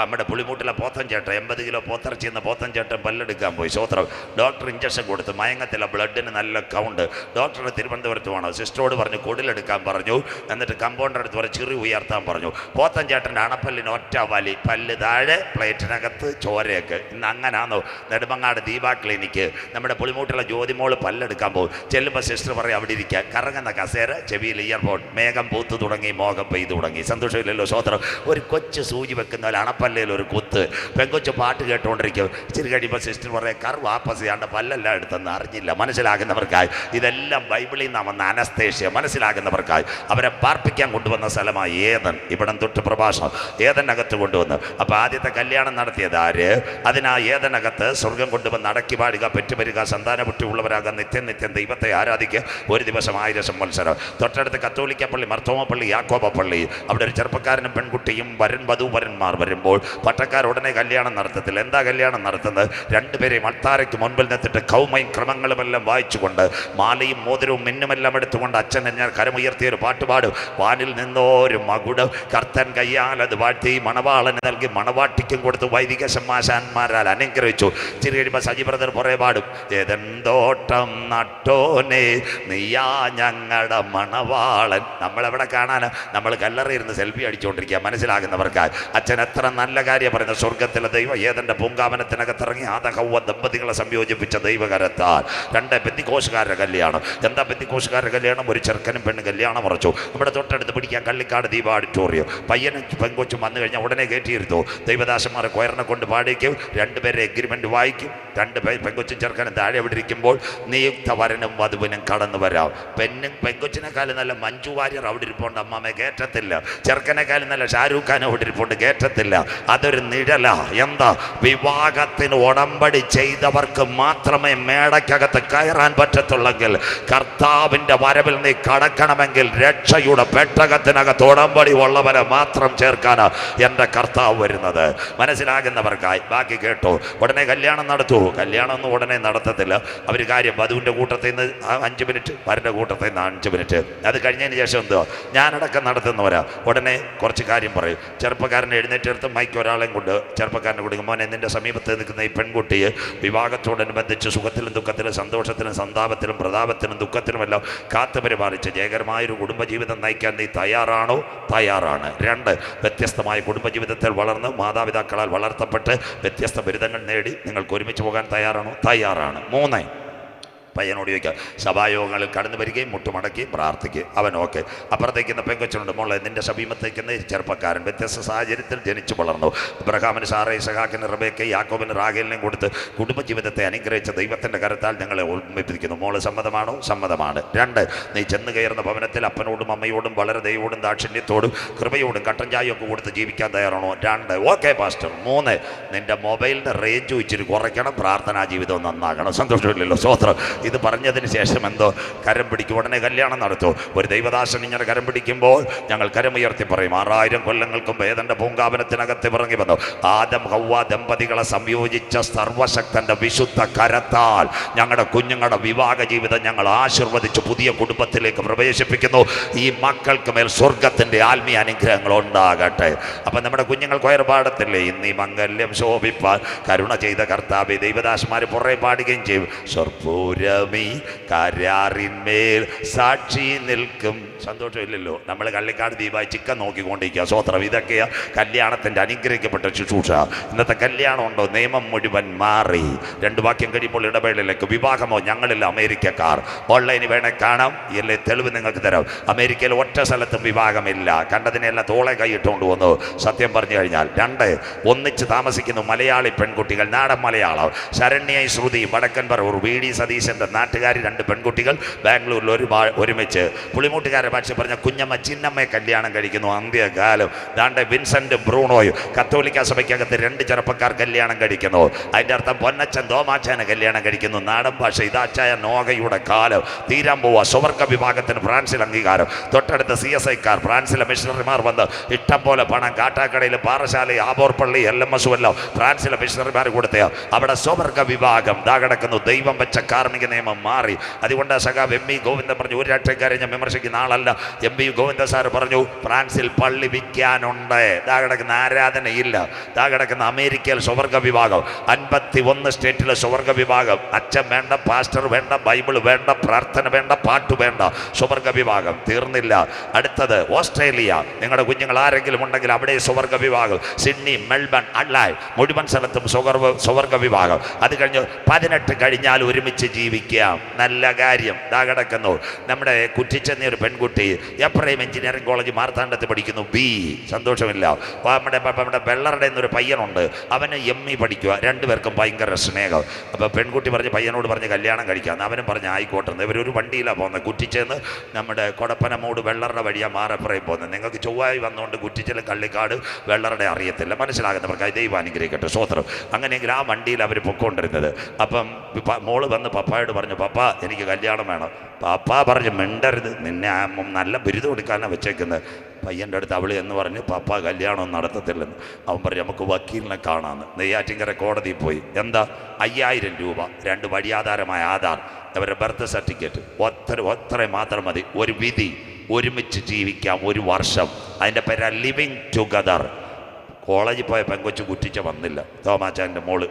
നമ്മുടെ പുളിമൂട്ടിലെ പോത്തൻ ചേട്ടൻ 80 കിലോ പോത്തിറച്ചി എന്ന പോത്തൻ ചേട്ടൻ പല്ലെടുക്കാൻ പോയി. സ്വോത്രം. ഡോക്ടർ ഇഞ്ചക്ഷൻ കൊടുത്തു, മയങ്ങത്തില്ല, ബ്ലഡിന് നല്ല കൗണ്ട്. ഡോക്ടറിന് തിരുവനന്തപുരത്ത് വേണം. സിസ്റ്ററോട് പറഞ്ഞു കുടിലെടുക്കാൻ പറഞ്ഞു. എന്നിട്ട് കമ്പൗണ്ടർ അടുത്ത് പറഞ്ഞ് ചിറി ഉയർത്താൻ പറഞ്ഞു. പോത്തൻ ചേട്ടൻ്റെ അണപ്പല്ലിന് ഒറ്റ വലി, പല്ല് താഴെ, പ്ലേറ്റിനകത്ത് ചോരയൊക്കെ. ഇന്ന് അങ്ങനാണോ? നെടുമങ്ങാട് ദീപാ ക്ലിനിക്ക് നമ്മുടെ പുളിമൂട്ടിലെ ജ്യോതിമോള് പല്ലെടുക്കാൻ പോകും. ചെല്ലുമ്പോൾ സിസ്റ്റർ പറയും അവിടെ ഇരിക്കാൻ. കറങ്ങുന്ന കസേര, ചെവിയിൽ ഇയർഫോൺ. മേഘം പൂത്തു തുടങ്ങി, മോഹം പെയ്തു തുടങ്ങി. സന്തോഷമില്ലല്ലോ സ്വോത്രം. ഒരു കൊച്ചു സൂചി വെക്കുന്ന പോലെ അണപ്പല്ലയിൽ ഒരു കുത്ത്. പെങ്കൊച്ച് പാട്ട് കേട്ടുകൊണ്ടിരിക്കും. ഇച്ചിരി കഴിയുമ്പോൾ സിസ്റ്റർ പറയാം, വാപ്പസ് ആണ്ട് പല്ലെല്ലാം എടുത്തെന്ന് അറിഞ്ഞില്ല. മനസ്സിലാകുന്നവർക്കായി. ഇതെല്ലാം ബൈബിളിൽ നിന്ന് വന്ന അനസ്തേഷ്യ. മനസ്സിലാകുന്നവർക്കായി. അവരെ പാർപ്പിക്കാൻ കൊണ്ടുവന്ന സ്ഥലമായി ഏദൻ. ഇവിടം തൊട്ട് പ്രഭാഷണം ഏദനകത്ത് കൊണ്ടുവന്ന്. അപ്പോൾ ആദ്യത്തെ കല്യാണം നടത്തിയത് ആര്? അതിനാ ഏദനകത്ത് സ്വർഗം കൊണ്ടുവന്ന് അടക്കി പാടുക, പെറ്റുവരിക, സന്താനപുറ്റി ഉള്ളവരാകാൻ നിത്യം നിത്യം ദൈവത്തെ ആരാധിക്കുക. ഒരു ദിവസം 1000 സംവത്സരം. തൊട്ടടുത്ത് കത്തോലിക്ക പള്ളി, മർത്തോമ പള്ളി, യാക്കോബ പള്ളി. അവിടെ ഒരു ചെറുപ്പക്കാരനും പെൺകുട്ടിയും വരന്മാർ വരുമ്പോൾ പട്ടക്കാരൻ ചെറുപ്പക്കാർ ഉടനെ കല്യാണം നടത്തത്തില്ല. എന്താ കല്യാണം നടത്തുന്നത്? രണ്ടുപേരെയും അൾത്താരയ്ക്ക് മുൻപിൽ നിന്നിട്ട് കൗമയും ക്രമങ്ങളുമെല്ലാം വായിച്ചുകൊണ്ട് മാലയും മോതിരവും മിന്നുമെല്ലാം എടുത്തുകൊണ്ട് അച്ഛൻ ഞാൻ കരമുയർത്തിയൊരു പാട്ടുപാടും. വാനിൽ നിന്നോരു മകുട് കർത്തൻ കയ്യാൽ അത് വാഴ്ത്തി മണവാളന് നൽകി മണവാട്ടിക്കും കൊടുത്ത് വൈദിക സമ്മാശാന്മാരാൽ അനുഗ്രഹിച്ചു. ചിരി കഴിയുമ്പോൾ സജി ബ്രദർ പുറേ പാടും. ഏതെന്തോട്ടം നട്ടോനെ നീയാ ഞങ്ങളുടെ മണവാളൻ. നമ്മളെവിടെ കാണാൻ? നമ്മൾ കല്ലറയിരുന്ന് സെൽഫി അടിച്ചുകൊണ്ടിരിക്കുക. മനസ്സിലാകുന്നവർക്കായി അച്ഛൻ എത്ര നല്ല കാര്യം പറയുന്നത്. സ്വർഗത്തിലെ ദൈവം ഏതെൻ്റെ പൂങ്കാവനത്തിനകത്തിറങ്ങി ആദഹവ്വ ദമ്പതികളെ സംയോജിപ്പിച്ച ദൈവകരത്താൽ. രണ്ട് പെന്തിക്കോസുകാരുടെ കല്യാണം. എന്താ പെന്തിക്കോസുകാരുടെ കല്യാണം? ഒരു ചെറുക്കനും പെണ്ണ് കല്യാണം ഉറച്ചു. നമ്മുടെ തൊട്ടടുത്ത് പിടിക്കാൻ കള്ളിക്കാട് ദീപ ഓഡിറ്റോറിയം. പയ്യനും പെങ്കൊച്ചും വന്നു കഴിഞ്ഞാൽ ഉടനെ കയറ്റിയിരുന്നു. ദൈവദാസന്മാരെ കൊയറിനെ കൊണ്ട് പാടിക്കും. രണ്ടുപേരെ എഗ്രിമെൻ്റ് വായിക്കും. രണ്ട് പെങ്കൊച്ചും ചെറുക്കനും താഴെ എവിടെ ഇരിക്കുമ്പോൾ നിയുക്ത വരനും വധുവിനും കടന്നു വരാം. പെങ്കൊച്ചിനെക്കാളും നല്ല മഞ്ജു വാര്യർ അവിടെ ഇരിപ്പുണ്ട്, അമ്മാമെ കയറ്റത്തില്ല. ചെറുക്കനെക്കാളും നല്ല ഷാരൂഖ് ഖാൻ അവിടെ ഇരിപ്പുണ്ട്, കയറ്റത്തില്ല. അതൊരു നിഴല. എന്താ? വിവാഹത്തിന് ഉടമ്പടി ചെയ്തവർക്ക് മാത്രമേ മേടയ്ക്കകത്ത് കയറാൻ പറ്റത്തുള്ളെങ്കിൽ, കർത്താവിൻ്റെ വരവിൽ നീ കടക്കണമെങ്കിൽ രക്ഷയുടെ പെട്ടകത്തിനകത്ത് ഉടമ്പടി ഉള്ളവരെ മാത്രം ചേർക്കാനാ എൻ്റെ കർത്താവ് വരുന്നത്. മനസ്സിലാകുന്നവർക്കായി ബാക്കി കേട്ടോ. ഉടനെ കല്യാണം നടത്തൂ. കല്യാണം ഒന്നും ഉടനെ നടത്തത്തില്ല. അവർ കാര്യം വധുവിൻ്റെ കൂട്ടത്തിൽ നിന്ന് 5 മിനിറ്റ്, വരൻ്റെ കൂട്ടത്തിൽ നിന്ന് 5 മിനിറ്റ്. അത് കഴിഞ്ഞതിന് ശേഷം എന്തോ ഞാനടക്കം നടത്തുന്നവരാ. ഉടനെ കുറച്ച് കാര്യം പറയും. ചെറുപ്പക്കാരനെ എഴുന്നേറ്റെടുത്ത് മൈക്ക് ഒരാളെയും കൊണ്ട് ചെറുപ്പക്കാരനെ കൊടുക്കും. മോനെ, നിൻ്റെ സമീപത്ത് നിൽക്കുന്ന ഈ പെൺകുട്ടിയെ വിവാഹത്തോടനുബന്ധിച്ച് സുഖത്തിലും ദുഃഖത്തിലും സന്തോഷത്തിലും സന്താപത്തിലും പ്രതാപത്തിലും ദുഃഖത്തിലുമെല്ലാം കാത്തു പരിപാലിച്ച് ജയകരമായൊരു കുടുംബജീവിതം നയിക്കാൻ നീ തയ്യാറാണോ? തയ്യാറാണ്. 2, വ്യത്യസ്തമായ കുടുംബജീവിതത്തിൽ വളർന്ന് മാതാപിതാക്കളാൽ വളർത്തപ്പെട്ട് വ്യത്യസ്ത ബിരുദങ്ങൾ നേടി നിങ്ങൾക്ക് ഒരുമിച്ച് പോകാൻ തയ്യാറാണോ? തയ്യാറാണ്. 3, പയ്യനോട് ചോദിക്കുക. സഭായോഗങ്ങളിൽ കടന്നു വരികയും മുട്ടുമടക്കുകയും പ്രാർത്ഥിക്കുക. അവൻ ഓക്കെ. അപ്പുറത്തേക്കുന്ന പെങ്കൊച്ചുണ്ട്. മോളെ, നിൻ്റെ സമീപത്തേക്കുന്ന ചെറുപ്പക്കാരൻ വ്യത്യസ്ത സാഹചര്യത്തിൽ ജനിച്ചു വളർന്നു. ഇബ്രാഹാമിന് സാറേ, ഇസഹാക്കിന് റബേക്ക, യാക്കോബിന് റാഹേലിനെയും കൊടുത്ത് കുടുംബജീവിതത്തെ അനുഗ്രഹിച്ച ദൈവത്തിൻ്റെ കരത്താൽ ഞങ്ങളെ ഓർമ്മിപ്പിക്കുന്നു. മോള് സമ്മതമാണോ? സമ്മതമാണ്. 2, നീ ചെന്ന് കയറുന്ന ഭവനത്തിൽ അപ്പനോടും അമ്മയോടും വളരെ ദൈവോടും ദാക്ഷിണ്യത്തോടും കൃപയോടും കട്ടൻ ചായയൊക്കെ കൊടുത്ത് ജീവിക്കാൻ തയ്യാറാണോ? 2, ഓക്കെ പാസ്റ്റർ. 3, നിൻ്റെ മൊബൈലിൻ്റെ റേഞ്ച് ഇച്ചിരി കുറയ്ക്കണം. പ്രാർത്ഥനാ ജീവിതം നന്നാകണം. സന്തോഷമില്ലല്ലോ? സ്വോത്രം. ഇത് പറഞ്ഞതിന് ശേഷം എന്തോ കരം പിടിക്കും. ഉടനെ കല്യാണം നടത്തും. ഒരു ദൈവദാസൻ ഇങ്ങനെ കരം പിടിക്കുമ്പോൾ ഞങ്ങൾ കരമുയർത്തി പറയും. 6000 കൊല്ലങ്ങൾക്കും വേദന്റെ പൂങ്കാവനത്തിനകത്ത് ഇറങ്ങി വന്നു ആദം ഹവ്വ ദമ്പതികളെ സംയോജിച്ച സർവശക്തന്റെ വിശുദ്ധ കരത്താൽ ഞങ്ങളുടെ കുഞ്ഞുങ്ങളുടെ വിവാഹ ജീവിതം ഞങ്ങൾ ആശീർവദിച്ച് പുതിയ കുടുംബത്തിലേക്ക് പ്രവേശിപ്പിക്കുന്നു. ഈ മക്കൾക്ക് മേൽ സ്വർഗത്തിന്റെ ആത്മീയ അനുഗ്രഹങ്ങൾ ഉണ്ടാകട്ടെ. അപ്പം നമ്മുടെ കുഞ്ഞുങ്ങൾ കൊയർപാടത്തില്ലേ? ഇന്നീ മംഗല്യം ശോഭിപ്പാൻ കരുണ ചെയ്ത കർത്താവേ. ദൈവദാസന്മാർ പുറകെ പാടുകയും ചെയ്യും. സർപ്പൂരമീ കരാറിന്മേൽ സാക്ഷി നിൽക്കും. സന്തോഷമില്ലല്ലോ? നമ്മൾ കള്ളിക്കാട് ദീപായി ചിക്കൻ നോക്കിക്കൊണ്ടിരിക്കുക. സ്വോത്രം. ഇതൊക്കെയാ കല്യാണത്തിൻ്റെ അനുഗ്രഹിക്കപ്പെട്ട ശുശ്രൂഷ. ഇന്നത്തെ കല്യാണം ഉണ്ടോ? നിയമം മുഴുവൻ മാറി. 2 വാക്യം കഴിയുമ്പോൾ ഇടവേളയിലേക്ക്. വിവാഹമോ? ഞങ്ങളില്ല അമേരിക്കക്കാർ. ഓൺലൈനിൽ വേണേൽ കാണാം. ഇല്ലേ തെളിവ് നിങ്ങൾക്ക് തരാം. അമേരിക്കയിൽ ഒറ്റ സ്ഥലത്തും വിവാഹമില്ല. കണ്ടതിനെല്ലാം തോളെ കൈയിട്ടുകൊണ്ട് വന്നു. സത്യം പറഞ്ഞു കഴിഞ്ഞാൽ 2 ഒന്നിച്ച് താമസിക്കുന്നു മലയാളി പെൺകുട്ടികൾ. നാടൻ മലയാളം. ശരണ്യ ശ്രുതി വടക്കൻ പറവൂർ. VD സതീശൻ്റെ നാട്ടുകാർ 2 പെൺകുട്ടികൾ ബാംഗ്ലൂരിൽ ഒരുമിച്ച്. പുളിമൂട്ടുകാരെ ഭാഷ പറഞ്ഞ കുഞ്ഞമ്മ ചിന്നമ്മയെ കല്യാണം കഴിക്കുന്നു. അന്ത്യകാലം. ദാണ്ടെ വിൻസെന്റ് ബ്രൂണോയും കത്തോലിക്ക സഭയ്ക്കകത്ത് 2 ചെറുപ്പക്കാർ കല്യാണം കഴിക്കുന്നു. അതിൻ്റെ അർത്ഥം പൊന്നച്ചൻ തോമാച്ചാനെ കല്യാണം കഴിക്കുന്നു. നാടൻ ഭാഷ. ഇതാച്ചായ നോഗയുടെ കാലം തീരാൻ പോവുക. സുവർഗ വിഭാഗത്തിന് ഫ്രാൻസിൽ അംഗീകാരം. തൊട്ടടുത്ത CSIക്കാർ ഫ്രാൻസിലെ മിഷണറിമാർ വന്ന് ഇഷ്ടം പോലെ പണം കാട്ടാക്കടയിൽ പാറശാല ആബോർപ്പള്ളി LMS എല്ലാം ഫ്രാൻസിലെ മിഷണറിമാർ കൊടുത്തയോ അവിടെ സുവർഗ വിഭാഗം ദാ കിടക്കുന്നു. ദൈവം വെച്ച കാർമിക നിയമം മാറി. അതുകൊണ്ട് സഖാവ് MV ഗോവിന്ദൻ പറഞ്ഞു, ഒരു രാഷ്ട്രീയക്കാരെ ഞാൻ വിമർശിക്കുന്ന ആളല്ല. MV ഗോവിന്ദ സാർ പറഞ്ഞു, ഫ്രാൻസിൽ പള്ളി വിൽക്കാനുണ്ട്. ദാ കിടക്കുന്ന ആരാധനയില്ല. ദാ കിടക്കുന്ന അമേരിക്കയിൽ സുവർഗ വിഭാഗം. 51 സ്റ്റേറ്റിലെ സുവർഗ വിഭാഗം. അച്ഛൻ വേണ്ട, പാസ്റ്റർ വേണ്ട, ബൈബിൾ വേണ്ട, പ്രാർത്ഥന വേണ്ട, പാട്ട് വേണ്ട. സുവർഗ വിഭാഗം തീർന്നില്ല. അടുത്തത് ഓസ്ട്രേലിയ. നിങ്ങളുടെ കുഞ്ഞുങ്ങൾ ആരെങ്കിലും ഉണ്ടെങ്കിൽ അവിടെ സുവർഗ വിഭാഗം. സിഡ്നി, മെൽബൺ, അഡ്ലായ് മുഴുവൻ സ്ഥലത്തും സുവർഗ വിഭാഗം. അത് കഴിഞ്ഞ് 18 കഴിഞ്ഞാൽ ഒരുമിച്ച് ജീവിക്കാം. നല്ല കാര്യം. ദാ കിടക്കുന്നു നമ്മുടെ കുറ്റിച്ചെന്ന ഒരു പെൺകുട്ടി എപ്രൈം എഞ്ചിനീയറിംഗ് കോളേജ് മാർത്താണ്ഡത്ത് പഠിക്കുന്നു. B. സന്തോഷമില്ല. നമ്മുടെ വെള്ളറുടെ എന്നൊരു പയ്യനുണ്ട്. അവന് ME പഠിക്കുക. 2 പേർക്കും ഭയങ്കര സ്നേഹം. അപ്പോൾ പെൺകുട്ടി പറഞ്ഞ് പയ്യനോട് പറഞ്ഞ് കല്യാണം കഴിക്കാമെന്ന്. അവനും പറഞ്ഞ് ആയിക്കോട്ടെ. ഇവരൊരു വണ്ടിയിലാണ് പോകുന്നത്. കുറ്റിച്ചെന്ന് നമ്മുടെ കൊടപ്പനമൂട് വെള്ളറുടെ വഴിയാണ് മാറപ്പുറയും പോകുന്നത്. നിങ്ങൾക്ക് ചൊവ്വായി വന്നുകൊണ്ട് കുറ്റിച്ചെല് കള്ളിക്കാട് വെള്ളറുടെ അറിയത്തില്ല. മനസ്സിലാകുന്നവർക്ക് ദൈവം അനുഗ്രഹിക്കട്ടെ. സ്വോത്രം. അങ്ങനെയെങ്കിൽ ആ വണ്ടിയിൽ അവർ പൊക്കോണ്ടിരുന്നത്. അപ്പം മോള് വന്ന് പപ്പായോട് പപ്പായോട് പറഞ്ഞു, പപ്പ എനിക്ക് കല്യാണം വേണം. പപ്പ പറഞ്ഞു, മിണ്ടരുത്, നിന്നെ നല്ല ബിരുദം എടുക്കാനാണ് വെച്ചേക്കുന്നത്. പയ്യൻ്റെ അടുത്ത് അവൾ എന്ന് പറഞ്ഞ്, പപ്പ കല്യാണം നടത്തത്തില്ലെന്ന്. അവൻ പറഞ്ഞു, നമുക്ക് വക്കീലിനെ കാണാമെന്ന്. നെയ്യാറ്റിൻകര കോടതിയിൽ പോയി. എന്താ? 5000 രൂപ, 2 വഴിയാധാരമായ ആധാർ, അവരുടെ ബർത്ത് സർട്ടിഫിക്കറ്റ്, ഒത്രയും മാത്രം മതി. ഒരു വിധി, ഒരുമിച്ച് ജീവിക്കാം 1 വർഷം. അതിൻ്റെ പേരാ ലിവിങ് ടുഗദർ. കോളേജിൽ പോയ പെങ്കൊച്ച് കുറ്റിച്ച വന്നില്ല. തോമാച്ചാൻ്റെ മോള്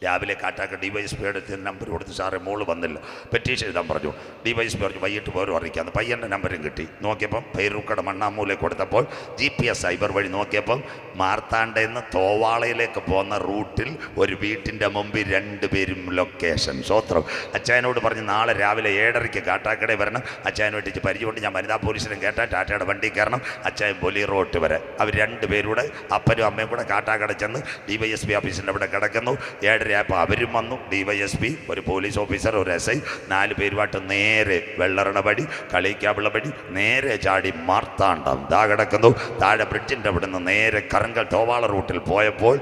രാവിലെ കാട്ടാക്ക DYSP എടുത്ത് നമ്പർ കൊടുത്ത്, സാറേ മോള് വന്നില്ല, പെറ്റീഷൻ എഴുതാൻ പറഞ്ഞു. DYSP പറഞ്ഞു വൈകിട്ട് പോരും അറിയിക്കാമെന്ന്. പയ്യൻ്റെ നമ്പരും കിട്ടി. നോക്കിയപ്പം പേരൂക്കട മണ്ണാമൂലെ കൊടുത്തപ്പോൾ GPS സൈബർ വഴി നോക്കിയപ്പം മാർത്താണ്ഡയിൽ തോവാളയിലേക്ക് പോകുന്ന റൂട്ടിൽ ഒരു വീട്ടിൻ്റെ മുമ്പിൽ 2 പേരും ലൊക്കേഷൻ. സ്വത്രം. അച്ചായനോട് പറഞ്ഞ് നാളെ രാവിലെ 7:30 കാട്ടാക്കടയിൽ വരണം. അച്ചായനെ വെട്ടിച്ച് പരിചയമുണ്ട്, ഞാൻ വനിതാ പോലീസിലും കേട്ടാൽ ടാറ്റയുടെ വണ്ടി കയറണം. അച്ചായൻ ബൊലീറോട്ട് വരെ. അവർ 2 പേരുടെ അപ്പനും അമ്മയും കൂടെ കാട്ടാക്കട ചെന്ന് DYSP ഓഫീസിൻ്റെ അവിടെ കിടക്കുന്നു. 7:30 ആയപ്പോൾ അവരും വന്നു. DYSP, ഒരു പോലീസ് ഓഫീസർ, ഒരു SI, 4 പേരുമായിട്ട് നേരെ വെള്ളറണ വഴി, കളിക്കാവിള വഴി നേരെ ചാടി മാർത്താണ്ഡം ദാ കിടക്കുന്നു. താഴെ ബ്രിഡ്ജിൻ്റെ അവിടെ നിന്ന് നേരെ കറങ്കൽ തോവാള റൂട്ടിൽ പോയപ്പോൾ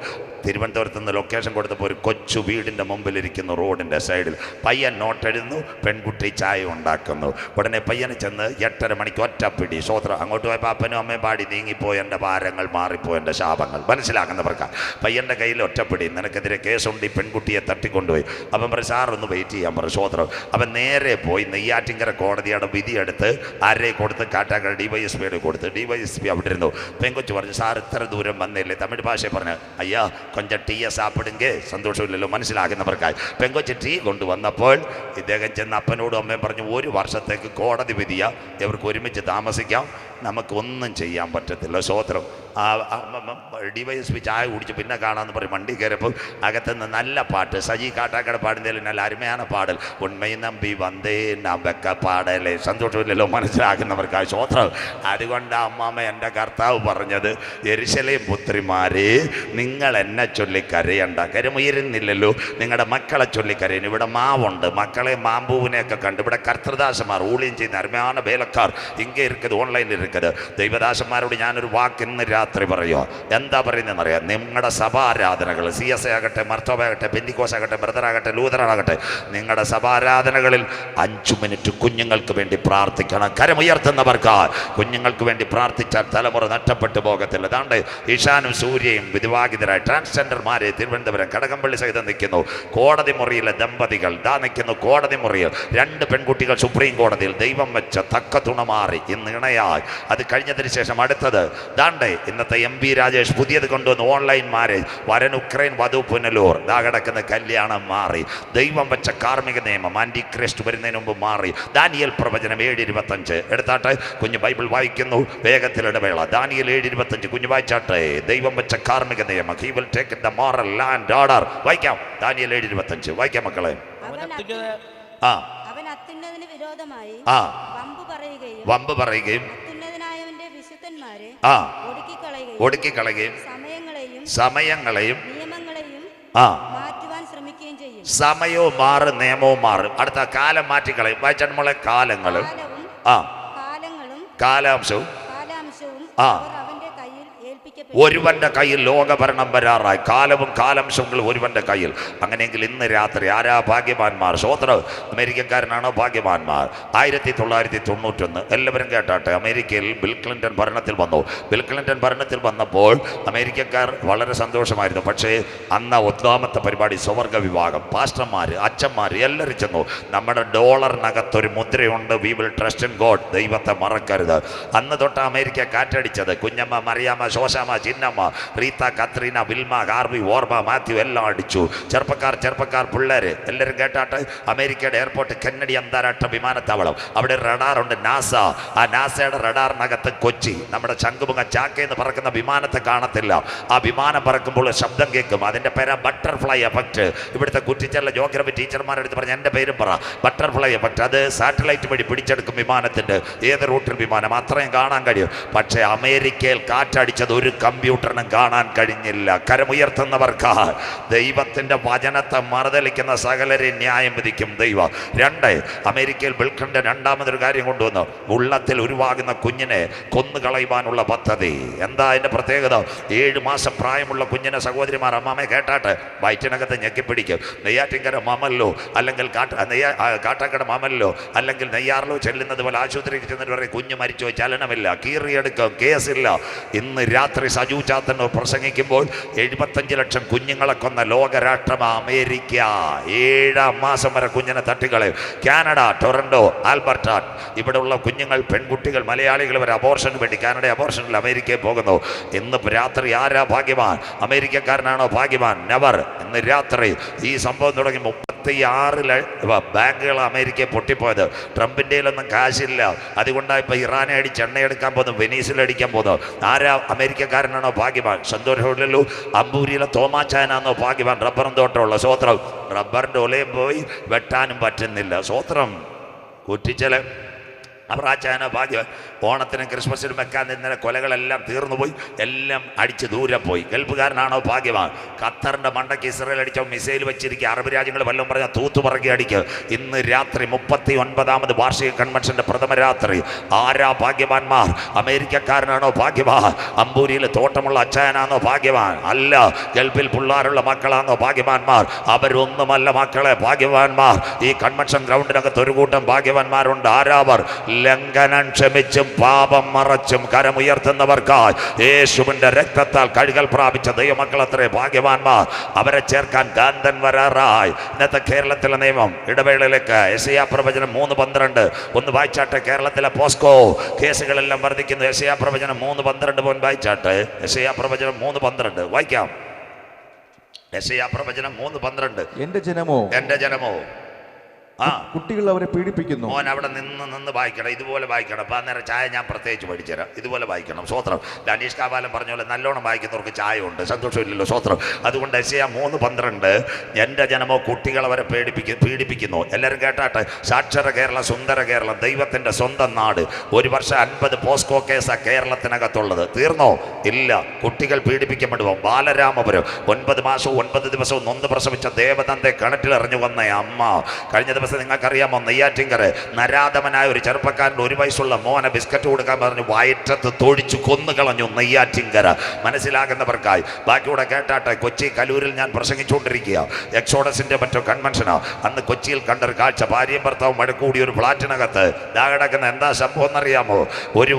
തിരുവനന്തപുരത്ത് നിന്ന് ലൊക്കേഷൻ കൊടുത്തപ്പോൾ ഒരു കൊച്ചു വീടിൻ്റെ മുമ്പിലിരിക്കുന്നു, റോഡിൻ്റെ സൈഡിൽ. പയ്യൻ നോട്ടെഴുതുന്നു, പെൺകുട്ടി ചായ ഉണ്ടാക്കുന്നു. ഉടനെ പയ്യന് ചെന്ന് 8:30 മണിക്ക് ഒറ്റപ്പിടി. സ്വോത്രം. അങ്ങോട്ട് പോയപ്പോൾ അപ്പനും അമ്മയും പാടി, നീങ്ങിപ്പോയി എൻ്റെ ഭാരങ്ങൾ, മാറിപ്പോയി എൻ്റെ ശാപങ്ങൾ. മനസ്സിലാക്കുന്നവർക്ക് പയ്യൻ്റെ കയ്യിൽ ഒറ്റപ്പിടി, നിനക്കെതിരെ കേസുണ്ട്, ഈ പെൺകുട്ടിയെ തട്ടിക്കൊണ്ടുപോയി. അപ്പം പറയും, സാറൊന്ന് വെയിറ്റ് ചെയ്യാൻ പറയും. സ്വോത്രം. അവൻ നേരെ പോയി നെയ്യാറ്റിൻകര കോടതിയുടെ വിധിയെടുത്ത് ആരെ കൊടുത്ത്, കാട്ടാക്കട DYSP കൊടുത്ത്. DYSP അവിടെ ഇരുന്നു. പെൺകൊച്ചു പറഞ്ഞു, സാർ ഇത്ര ദൂരം വന്നില്ലേ? തമിഴ് ഭാഷയെ പറഞ്ഞു, അയ്യാ കൊഞ്ചം ടീയെ സാപ്പിടുങ്കെ. സന്തോഷമില്ലല്ലോ, മനസ്സിലാക്കുന്നവർക്കായി. പെങ്കൊച്ച് ടീ കൊണ്ടുവന്നപ്പോൾ ഇദ്ദേഹം ചെന്ന് അപ്പനോടും അമ്മയും പറഞ്ഞു, 1 വർഷത്തേക്ക് കോടതി വിധിയാ, ഇവർക്ക് ഒരുമിച്ച് താമസിക്കാം, നമുക്കൊന്നും ചെയ്യാൻ പറ്റത്തില്ല. സ്വോത്രം. DYSP ചായ കുടിച്ച് പിന്നെ കാണാമെന്ന് പറയും. വണ്ടി കയറിയപ്പോൾ അകത്തുനിന്ന് നല്ല പാട്ട്, സജി കാട്ടാക്കട പാടുന്നതിൽ നല്ല അരുമയാണ് പാടൽ. ഉണ്മയും നമ്പി വന്നേ നമ്പക്ക പാടലേ. സന്തോഷമില്ലല്ലോ, മനസ്സിലാക്കുന്നവർക്കായി. സ്വോത്രം. അതുകൊണ്ട് അമ്മാമ്മ എൻ്റെ കർത്താവ് പറഞ്ഞത്, യെരുശലേം പുത്രിമാരെ, നിങ്ങൾ എന്നെ ചൊല്ലി കരയണ്ട. കരമുയരുന്നില്ലല്ലോ, നിങ്ങളുടെ മക്കളെ ചൊല്ലി കരയുന്നു. ഇവിടെ മാവുണ്ട്, മക്കളെ മാമ്പൂവിനെയൊക്കെ കണ്ട്. ഇവിടെ കർത്തൃദാസന്മാർ ഊളിയും ചെയ്യുന്ന അരുമയാണ് വേലക്കാർ ഇங்கே இருக்குது, ഓൺലൈനിൽ இருக்குது. ദൈവദാസന്മാരോട് ഞാനൊരു വാക്ക് ഇന്ന് രാത്രി പറയുക. എന്താ പറയുന്നതെന്നറിയാം? നിങ്ങളുടെ സഭാരാധനകൾ, CSA ആകട്ടെ, മർത്തോബ ആകട്ടെ, പെന്തിക്കോസ് ആകട്ടെ, ബ്രദറാകട്ടെ, ലൂതറാകട്ടെ, നിങ്ങളുടെ സഭാരാധനകളിൽ 5 മിനിറ്റ് കുഞ്ഞുങ്ങൾക്ക് വേണ്ടി പ്രാർത്ഥിക്കണം. കരമുയർത്തുന്നവർക്ക് കുഞ്ഞുങ്ങൾക്ക് വേണ്ടി പ്രാർത്ഥിച്ചാൽ തലമുറ നഷ്ടപ്പെട്ടു പോകത്തില്ല. അതാണ്ട് ഈശാനും സൂര്യയും വിധവാഹിതരായ ട്രാൻസ്ജെൻഡർമാരെ തിരുവനന്തപുരം കടകംപള്ളി സഹിതം നിൽക്കുന്നു. കോടതി മുറിയിലെ ദമ്പതികൾ ദാ നിൽക്കുന്നു. കോടതി മുറിയിൽ 2 പെൺകുട്ടികൾ സുപ്രീം കോടതിയിൽ ദൈവം വെച്ച തക്ക തുണ മാറി ഇന്ന് ഇണയായി. അത് കഴിഞ്ഞതിന് ശേഷം അടുത്തത് ദാണ്ടേ ഇന്നത്തെ MP രാജേഷ് പുതിയത് കൊണ്ടുവന്ന് ഓൺലൈൻ മാരേജ്. വരൻ ഉക്രൈൻ, വധു പുനലൂർ. ദാ കിടക്കുന്ന കല്യാണം മാറി. ദൈവം വെച്ച കാർമ്മിക നിയമം ആന്റി ക്രിസ്റ്റ് വരുന്നതിന് മുമ്പ് മാറി. ദാനിയേൽ പ്രവചനം 7:25 എടുത്താട്ടെ. കുഞ്ഞ് ബൈബിൾ വായിക്കുന്നു, വേഗത്തിൽ ഇടവേള. ദാനിയേൽ 7:25 കുഞ്ഞ് വായിച്ചാട്ടെ. ദൈവം വെച്ച കാർമ്മിക നിയമം, he will take the moral land order. വായിക്കാം. ദാനിയേൽ 7:25 വായിക്കാം മക്കളെ. അവൻ അത്യുന്നതിന് വിരോധമായി വമ്പ് പറയുകയും വിശുദ്ധന്മാരെ ഒടുക്കിക്കളയുകയും സമയങ്ങളെയും മാറ്റുവാൻ ശ്രമിക്കുകയും ചെയ്യും. സമയവും മാറും, നിയമവും മാറും. അടുത്ത കാലം മാറ്റിക്കളയും. വായിച്ചാൽ നമ്മളെ കാലങ്ങളും കാലാംശവും ഒരുവന്റെ കയ്യിൽ ലോകഭരണം വരാറായി. കാലവും കാലാംശങ്ങളും ഒരുവന്റെ കയ്യിൽ. അങ്ങനെയെങ്കിൽ ഇന്ന് രാത്രി ആരാ ഭാഗ്യവാന്മാർ? സ്വോത്രം. അമേരിക്കക്കാരനാണോ ഭാഗ്യവാന്മാർ? 1991 എല്ലാവരും കേട്ടാട്ടെ. അമേരിക്കയിൽ ബിൽ ക്ലിന്റൺ ഭരണത്തിൽ വന്നു. ബിൽ ക്ലിന്റൺ ഭരണത്തിൽ വന്നപ്പോൾ അമേരിക്കക്കാർ വളരെ സന്തോഷമായിരുന്നു. പക്ഷേ അന്ന് 1ാമത്തെ പരിപാടി സ്വർഗ വിവാഹം. പാസ്റ്റർമാർ, അച്ഛന്മാർ എല്ലാവരും ചെന്നു. നമ്മുടെ ഡോളറിനകത്തൊരു മുദ്രയുണ്ട്, we will trust in God. ദൈവത്തെ മറക്കരുത്. അന്ന് തൊട്ട് അമേരിക്ക കാറ്റടിച്ചത്. Kunjamma, Mariyamma, Shoshamma, Chinnamma, Rita, Katrina, Wilma, Harvey, Irma, Matthew എല്ലാം അടിച്ചു. ചെറുപ്പക്കാർ പിള്ളേർ എല്ലാവരും കേട്ടാട്ട്. അമേരിക്കയുടെ എയർപോർട്ട് കെന്നഡി അന്താരാഷ്ട്ര വിമാനത്താവളം. അവിടെ റഡാറുണ്ട്, നാസ. ആ നാസയുടെ റഡാറിനകത്ത് കൊച്ചി. നമ്മുടെ ശംഖുമുഖം ചാക്കയെന്ന് പറക്കുന്ന വിമാനത്തെ കാണത്തില്ല. ആ വിമാനം പറക്കുമ്പോൾ ശബ്ദം കേൾക്കും. അതിൻ്റെ പേരാ ബട്ടർഫ്ലൈ എഫക്റ്റ്. ഇവിടുത്തെ കുറ്റിച്ചല്ല ജോഗ്രഫി ടീച്ചർമാരെടുത്ത് പറഞ്ഞ് എൻ്റെ പേരും പറ, ബട്ടർഫ്ലൈ എഫക്റ്റ്. അത് സാറ്റലൈറ്റ് വഴി പിടിച്ചെടുക്കും വിമാനത്തിൻ്റെ ഏത് റൂട്ടിൽ വിമാനം, അത്രയും കാണാൻ കഴിയും. പക്ഷേ അമേരിക്കയിൽ കാറ്റടിച്ചത് ഒരു കമ്പ്യൂട്ടറിനും കാണാൻ കഴിഞ്ഞില്ല. കരമുയർത്തുന്നവർക്ക് ദൈവത്തിൻ്റെ വചനത്തെ മറുതലിക്കുന്ന സകലരെ ന്യായം വിധിക്കും ദൈവം. 2, അമേരിക്കയിൽ ബിൽഖന്റെ രണ്ടാമതൊരു കാര്യം കൊണ്ടുവന്നു. ഉള്ളത്തിൽ ഉരുവാകുന്ന കുഞ്ഞിനെ കൊന്നുകളയുവാനുള്ള പദ്ധതി. എന്താ അതിൻ്റെ പ്രത്യേകത? 7 മാസം പ്രായമുള്ള കുഞ്ഞിനെ സഹോദരിമാർ അമ്മാമെ കേട്ടാട്ട് വയറ്റിനകത്ത് ഞെക്കിപ്പിടിക്കും. നെയ്യാറ്റിൻകര മാമല്ലോ അല്ലെങ്കിൽ കാട്ടാക്കട മാമല്ലോ അല്ലെങ്കിൽ നെയ്യാറിലോ ചെല്ലുന്നത് പോലെ ആശുപത്രിയിൽ ചെന്നിട്ട് പറയും കുഞ്ഞ് മരിച്ചോ, ചലനമില്ല, കീറിയെടുക്കും, കേസില്ല. ഇന്ന് രാത്രി സജു ചാത്തൻ പ്രസംഗിക്കുമ്പോൾ 75 ലക്ഷം കുഞ്ഞുങ്ങളെ കൊന്ന ലോകരാഷ്ട്രം അമേരിക്ക. 7 മാസം വരെ കുഞ്ഞിനെ തട്ടിക്കളയും. കാനഡ, ടൊറന്റോ, ആൽബർട്ട, ഇവിടെയുള്ള കുഞ്ഞുങ്ങൾ, പെൺകുട്ടികൾ, മലയാളികൾ വരെ അബോർഷന് വേണ്ടി കാനഡ അബോർഷനിൽ അമേരിക്കയിൽ പോകുന്നു. ഇന്ന് രാത്രി ആരാ ഭാഗ്യവാൻ? അമേരിക്കക്കാരനാണോ ഭാഗ്യവാൻ? നെവർ. ഇന്ന് രാത്രി ഈ സംഭവം തുടങ്ങി 36 ബാങ്കുകൾ അമേരിക്കയിൽ പൊട്ടിപ്പോയത്. ട്രംപിൻ്റെ ഒന്നും കാശില്ല, അതുകൊണ്ടാണ് ഇപ്പോൾ ഇറാനെ അടിച്ച് എണ്ണയെടുക്കാൻ പോകുന്നു, വെനീസിലടിക്കാൻ പോകുന്നു. ആരാ അമേരിക്കക്കാരനാണോ ഭാഗ്യവാൻ? സന്തോഷമില്ലല്ലോ. അമ്പൂരിയിലെ തോമാച്ചായനാണോ ഭാഗ്യവാൻ? റബ്ബറും തോട്ടമുള്ള സ്വോത്രം. റബ്ബറിൻ്റെ ഒലയും പോയി വെട്ടാനും പറ്റുന്നില്ല. സ്വോത്രം. കുറ്റിച്ചല് അവറാച്ചായനോ ഭാഗ്യവാൻ? ഓണത്തിനും ക്രിസ്മസിനും വെക്കാൻ നിന്ന കൊലകളെല്ലാം തീർന്നുപോയി, എല്ലാം അടിച്ച് ദൂരെ പോയി. ഗൾഫുകാരനാണോ ഭാഗ്യവാൻ? ഖത്തറിൻ്റെ മണ്ടയ്ക്ക് ഇസ്രയേൽ അടിച്ച മിസൈൽ വെച്ചിരിക്കുക. അറബ് രാജ്യങ്ങൾ വല്ലതും പറഞ്ഞാൽ തൂത്തുപറക്കി അടിക്കുക. ഇന്ന് രാത്രി 39ാമത് വാർഷിക കൺവെൻഷൻ്റെ പ്രഥമ രാത്രി. ആരാ ഭാഗ്യവാന്മാർ? അമേരിക്കക്കാരനാണോ ഭാഗ്യവാൻ? അമ്പൂരിയിൽ തോട്ടമുള്ള അച്ചായനാണോ ഭാഗ്യവാൻ? അല്ല. ഗൾഫിൽ പിള്ളേരുള്ള മക്കളാണോ ഭാഗ്യവാന്മാർ? അവരൊന്നുമല്ല മക്കളെ ഭാഗ്യവാന്മാർ. ഈ കൺവെൻഷൻ ഗ്രൗണ്ടിനകത്ത് ഒരു കൂട്ടം ഭാഗ്യവാന്മാരുണ്ട്. ആരാവർ? ലംഘനം ക്ഷമിച്ചും പാപം മറച്ചും കരമുയർത്തുന്നവർക്കായി യേശുവിന്റെ രക്തത്താൽ കഴുകൽ പ്രാപിച്ച ദൈവമക്കളത്രേ ഭാഗ്യവാന്മാർ. അവരെ ചേർക്കാൻ കാന്തൻ വരാറായി. ഇന്നത്തെ കേരളത്തിലെ നിയമം. ഇടവേളയിലേക്ക് യെശയ്യാ പ്രവചനം 3:12 ഒന്ന് വായിച്ചാട്ടെ. കേരളത്തിലെ പോസ്കോ കേസുകളെല്ലാം വർദ്ധിക്കുന്നു. യെശയ്യാ പ്രവചനം 3:12 പോൻ വായിച്ചാട്ടെ. യെശയ്യാ പ്രവചനം 3:12 വായിക്കാം. യെശയ്യാ പ്രവചനം 3:12. എന്റെ ജനമോ കുട്ടികൾ അവരെ പീഡിപ്പിക്കുന്നു. മോൻ അവിടെ നിന്ന് വായിക്കണം, ഇതുപോലെ വായിക്കണം. അപ്പം അന്നേരം ചായ ഞാൻ പ്രത്യേകിച്ച് പഠിച്ചുതരാം. ഇതുപോലെ വായിക്കണം. സ്വോത്രം. അനീഷ് കാവാലം പറഞ്ഞ പോലെ നല്ലോണം വായിക്കുന്നവർക്ക് ചായ ഉണ്ട്, സന്തോഷമില്ലല്ലോ. സ്വോത്രം. അതുകൊണ്ട് യെശയ്യാ 3:12 എൻ്റെ ജനമോ കുട്ടികൾ അവരെ പീഡിപ്പിക്കുന്നു. എല്ലാവരും കേട്ടാട്ടെ. സാക്ഷര കേരളം, സുന്ദര കേരളം, ദൈവത്തിൻ്റെ സ്വന്തം നാട്. ഒരു വർഷം 50 പോസ്കോ കേസാണ് കേരളത്തിനകത്തുള്ളത്. തീർന്നോ? ഇല്ല. കുട്ടികൾ പീഡിപ്പിക്കപ്പെടുമോ? ബാലരാമപുരം 9 മാസവും 9 ദിവസവും നൊന്ത് പ്രസവിച്ച ദേവതന്റെ കിണറ്റിലെറിഞ്ഞു വന്ന അമ്മ. കഴിഞ്ഞ ദിവസം നിങ്ങൾക്കറിയാമോ, നെയ്യാറ്റിൻകര നരാധമനായ ഒരു ചെറുപ്പക്കാരൻ്റെ 1 വയസ്സുള്ള മോനെ ബിസ്ക്കറ്റ് കൊടുക്കാൻ പറഞ്ഞ് വയറ്റത്ത് തൊഴിച്ചു കൊന്നുകളഞ്ഞു നെയ്യാറ്റിൻകര. മനസ്സിലാകുന്നവർക്കായി ബാക്കിയൂടെ കേട്ടാട്ടെ. കൊച്ചി കലൂരിൽ ഞാൻ പ്രസംഗിച്ചുകൊണ്ടിരിക്കുക. എക്സോഡസിന്റെ മറ്റോ കൺവെൻഷനാ. അന്ന് കൊച്ചിയിൽ കണ്ടൊരു കാഴ്ച. ഭാര്യയും ഭർത്താവും മഴക്കൂടി ഒരു ഫ്ലാറ്റിനകത്ത് കിടക്കുന്ന എന്താ സംഭവം എന്നറിയാമോ? ഒരു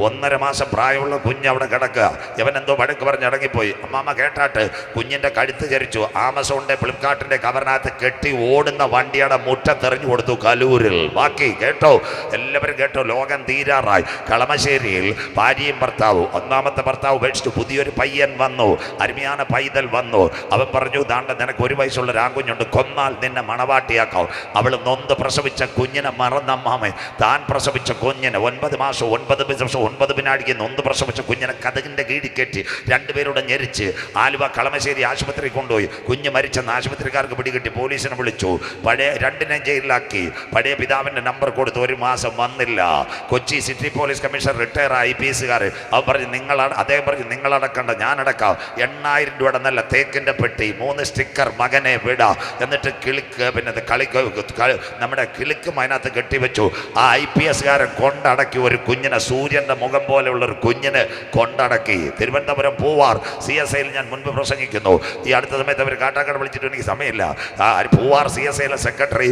1.5 മാസം പ്രായമുള്ള കുഞ്ഞ് അവിടെ കിടക്കുക. ഇവൻ എന്തോ വഴക്ക് പറഞ്ഞ് അടങ്ങിപ്പോയി. അമ്മാമ്മ കേട്ടാട്ട്. കുഞ്ഞിന്റെ കഴുത്ത് ചരിച്ചു. ആമസോണിന്റെ ഫ്ലിപ്കാർട്ടിന്റെ കവറിനകത്ത് കെട്ടി ഓടുന്ന വണ്ടിയുടെ മുറ്റത്തെറിഞ്ഞു കൊടുത്തു കലൂരിൽ. ബാക്കി കേട്ടോ, എല്ലാവരും കേട്ടോ. ലോകം തീരാറായി. കളമശ്ശേരിയിൽ ഭാര്യയും ഭർത്താവും. 1ാമത്തെ ഭർത്താവ് ഉപേക്ഷിച്ചു. പുതിയൊരു പയ്യൻ വന്നു. അരുമയാണ് പൈതൽ വന്നു. അവൻ പറഞ്ഞു, ദാണ്ട നിനക്ക് 1 വയസ്സുള്ള രാങ്കുഞ്ഞുണ്ട്, കൊന്നാൽ നിന്നെ മണവാട്ടിയാക്കാം. അവൾ നൊന്ത് പ്രസവിച്ച കുഞ്ഞിനെ മറന്നമ്മാമേ. താൻ പ്രസവിച്ച കുഞ്ഞിനെ 9 മാസം 9 ദിവസം 9 വിനാടിക്ക് നൊന്ത് പ്രസവിച്ച കുഞ്ഞിനെ കതകിൻ്റെ കീഴിൽ കെട്ടി 2 പേരുടെ ഞെരിച്ച് ആലുവ കളമശ്ശേരി ആശുപത്രി കൊണ്ടുപോയി. കുഞ്ഞ് മരിച്ചെന്ന് ആശുപത്രിക്കാർക്ക് പിടികിട്ടി. പോലീസിനെ വിളിച്ചു. പഴയ 2 ജയിലിലാക്കി. പഴയ പിതാവിൻ്റെ നമ്പർ കൊടുത്തു. 1 മാസം വന്നില്ല. Kochi city police commissioner retire ആയി IPSകാർ. അവൻ പറഞ്ഞു, അദ്ദേഹം പറഞ്ഞു, നിങ്ങളടക്കണ്ട, ഞാനടക്കാം. 8000 രൂപയുടെ നല്ല തേക്കിൻ്റെ പെട്ടി, 3 സ്റ്റിക്കർ, മകനെ വിട. എന്നിട്ട് കിളിക്ക്, പിന്നെ നമ്മുടെ കിളിക്കും അതിനകത്ത് കെട്ടിവെച്ചു. ആ IPSകാരൻ കൊണ്ടടക്കി ഒരു കുഞ്ഞിനെ, സൂര്യൻ്റെ മുഖം പോലെയുള്ള ഒരു കുഞ്ഞിനെ കൊണ്ടടക്കി. തിരുവനന്തപുരം പൂവാർ CSIയിൽ ഞാൻ മുൻപ് പ്രസംഗിക്കുന്നു. ഈ അടുത്ത സമയത്ത് അവർ കാട്ടാക്കട വിളിച്ചിട്ട് എനിക്ക് സമയമില്ല. പൂവാർ CSIയിലെ സെക്രട്ടറി,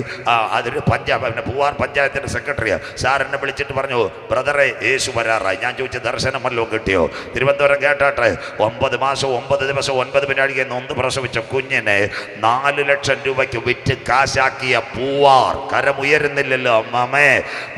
അതൊരു പിന്നെ പൂവാർ പഞ്ചായത്തിൻ്റെ സെക്രട്ടറിയാണ്. സാർ എന്നെ വിളിച്ചിട്ട് പറഞ്ഞു, ബ്രദറെ യേശു വരാറായി. ഞാൻ ചോദിച്ചു, ദർശനം വല്ലതും കിട്ടിയോ? തിരുവനന്തപുരം കേട്ടാട്ടെ. 9 മാസം 9 ദിവസം 9 വിനാടിക്ക് നൊന്ത് പ്രസവിച്ച കുഞ്ഞിനെ 4 ലക്ഷം രൂപയ്ക്ക് വിറ്റ് കാശാക്കിയ പൂവാർ. കരമുയരുന്നില്ലല്ലോ അമ്മമ്മേ.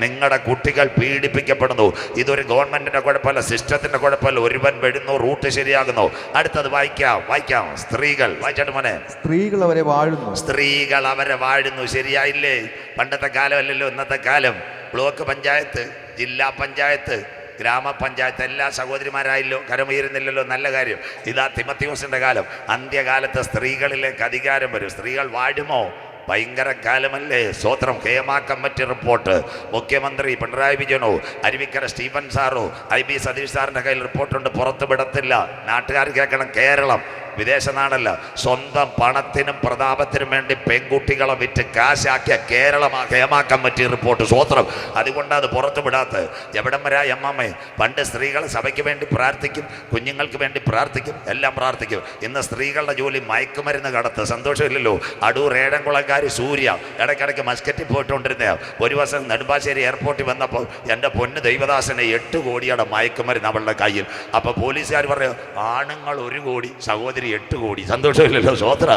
നിങ്ങളുടെ കുട്ടികൾ പീഡിപ്പിക്കപ്പെടുന്നു. ഇതൊരു ഗവൺമെന്റിന്റെ കുഴപ്പമല്ല, സിസ്റ്റത്തിന്റെ കുഴപ്പമല്ല. ഒരുവൻ വരുന്നു, റൂട്ട് ശരിയാകുന്നു. അടുത്തത് വായിക്കാം. സ്ത്രീകൾ. വായിച്ചാട്ട് മോനെ. സ്ത്രീകൾ അവരെ വാഴുന്നു. ശരിയായില്ലേ? പണ്ടത്തെ കാലമല്ലല്ലോ ഇന്നത്തെ കാലം. ബ്ലോക്ക് പഞ്ചായത്ത്, ജില്ലാ പഞ്ചായത്ത്, ഗ്രാമപഞ്ചായത്ത് എല്ലാ സഹോദരിമാരായല്ലോ. കരമുയരുന്നില്ലല്ലോ. നല്ല കാര്യം. ഇതാ തിമത്തിയോസിന്റെ കാലം. അന്ത്യകാലത്ത് സ്ത്രീകളിലേക്ക് അധികാരം വരും. സ്ത്രീകൾ വാഴുമോ? ഭയങ്കര കാലമല്ലേ. സ്വോത്രം. KMA കമ്മിറ്റി റിപ്പോർട്ട് മുഖ്യമന്ത്രി പിണറായി വിജയനോ അരുവിക്കര സ്റ്റീഫൻ സാറോ IB സതീഷ് സാറിൻ്റെ കയ്യിൽ റിപ്പോർട്ടുണ്ട്, പുറത്തു വിടത്തില്ല. നാട്ടുകാർ കേൾക്കണം, കേരളം വിദേശ നാടല്ല. സ്വന്തം പണത്തിനും പ്രതാപത്തിനും വേണ്ടി പെൺകുട്ടികളെ വിറ്റ് കാശാക്കിയ കേരളമാ KMA കമ്മിറ്റി റിപ്പോർട്ട്. സ്വോത്രം. അതുകൊണ്ടാണ് അത് പുറത്തു വിടാത്തത്. എവിടം വരാ അമ്മമ്മേ? പണ്ട് സ്ത്രീകൾ സഭയ്ക്ക് വേണ്ടി പ്രാർത്ഥിക്കും, കുഞ്ഞുങ്ങൾക്ക് വേണ്ടി പ്രാർത്ഥിക്കും, എല്ലാം പ്രാർത്ഥിക്കും. ഇന്ന് സ്ത്രീകളുടെ ജോലി മയക്കുമരുന്ന് കടത്ത്. സന്തോഷമില്ലല്ലോ. അടൂർ ഏഴംകുളക്കാർ സൂര്യ ഇടയ്ക്കിടയ്ക്ക് മസ്കറ്റിൽ പോയിട്ടുകൊണ്ടിരുന്ന ഒരു ദിവസം നെടുമ്പാശ്ശേരി എയർപോർട്ടിൽ വന്നപ്പോൾ എൻ്റെ പൊന്ന് ദൈവദാസനെ 8 കോടിയുടെ മയക്കുമരുന്ന് അവളുടെ കയ്യിൽ. അപ്പോൾ പോലീസുകാർ പറയും ആണുങ്ങൾ 1 കോടി, സഹോദരി 8 കോടി. സന്തോഷമില്ലല്ലോ. സ്വോത്ര.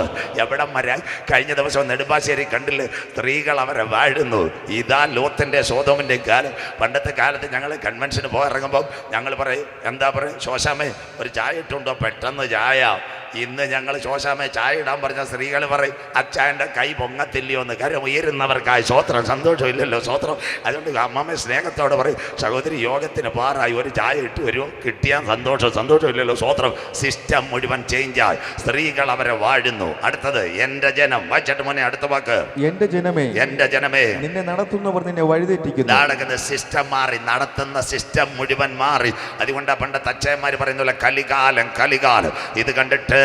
എവിടം വരാൻ? കഴിഞ്ഞ ദിവസം നെടുമ്പാശ്ശേരി കണ്ടില്ലേ, സ്ത്രീകൾ അവരെ വാഴുന്നു. ഇതാ ലോത്തിൻ്റെ സോതോമിൻ്റെ കാലം. പണ്ടത്തെ കാലത്ത് ഞങ്ങൾ കൺവെൻഷന് പോയിറങ്ങുമ്പോൾ ഞങ്ങൾ പറയും, എന്താ പറയും, ശോശാമേ ഒരു ചായ ഇട്ടുണ്ടോ? പെട്ടെന്ന് ചായ. ഇന്ന് ഞങ്ങൾ ശോശാമേ ചായ ഇടാൻ പറഞ്ഞ സ്ത്രീകൾ പറയും അച്ചായൻ്റെ കൈ പൊങ്ങത്തില്ലയോ എന്ന്. കാര്യം ഉയരുന്നവർക്കായി. സ്വോത്രം. സന്തോഷമില്ലല്ലോ. സ്വോത്രം. അതുകൊണ്ട് അമ്മമ്മ സ്നേഹത്തോടെ പറയും, സഹോദരി യോഗത്തിന് പാറായി, ഒരു ചായ ഇട്ട് വരുമോ? കിട്ടിയാൽ സന്തോഷം. സന്തോഷമില്ലല്ലോ. സ്വോത്രം. സിസ്റ്റം മുഴുവൻ ചേഞ്ചായി. സ്ത്രീകൾ അവരെ വാഴുന്നു. അടുത്തത് എൻ്റെ ജനം. വായിച്ചിട്ട് മോനെ അടുത്ത വാക്ക്. എന്റെ ജനമേ, എൻ്റെ ജനമേ, നിന്നെ നടത്തുന്നവർ നിന്നെ വഴിതെറ്റിക്കുന്നു. നടക്കുന്ന സിസ്റ്റം മാറി, നടത്തുന്ന സിസ്റ്റം മുഴുവൻ മാറി. അതുകൊണ്ടാണ് പണ്ടത്തെ അച്ഛന്മാർ പറയുന്നില്ല, കലികാലം കലികാലം. ഇത് കണ്ടിട്ട്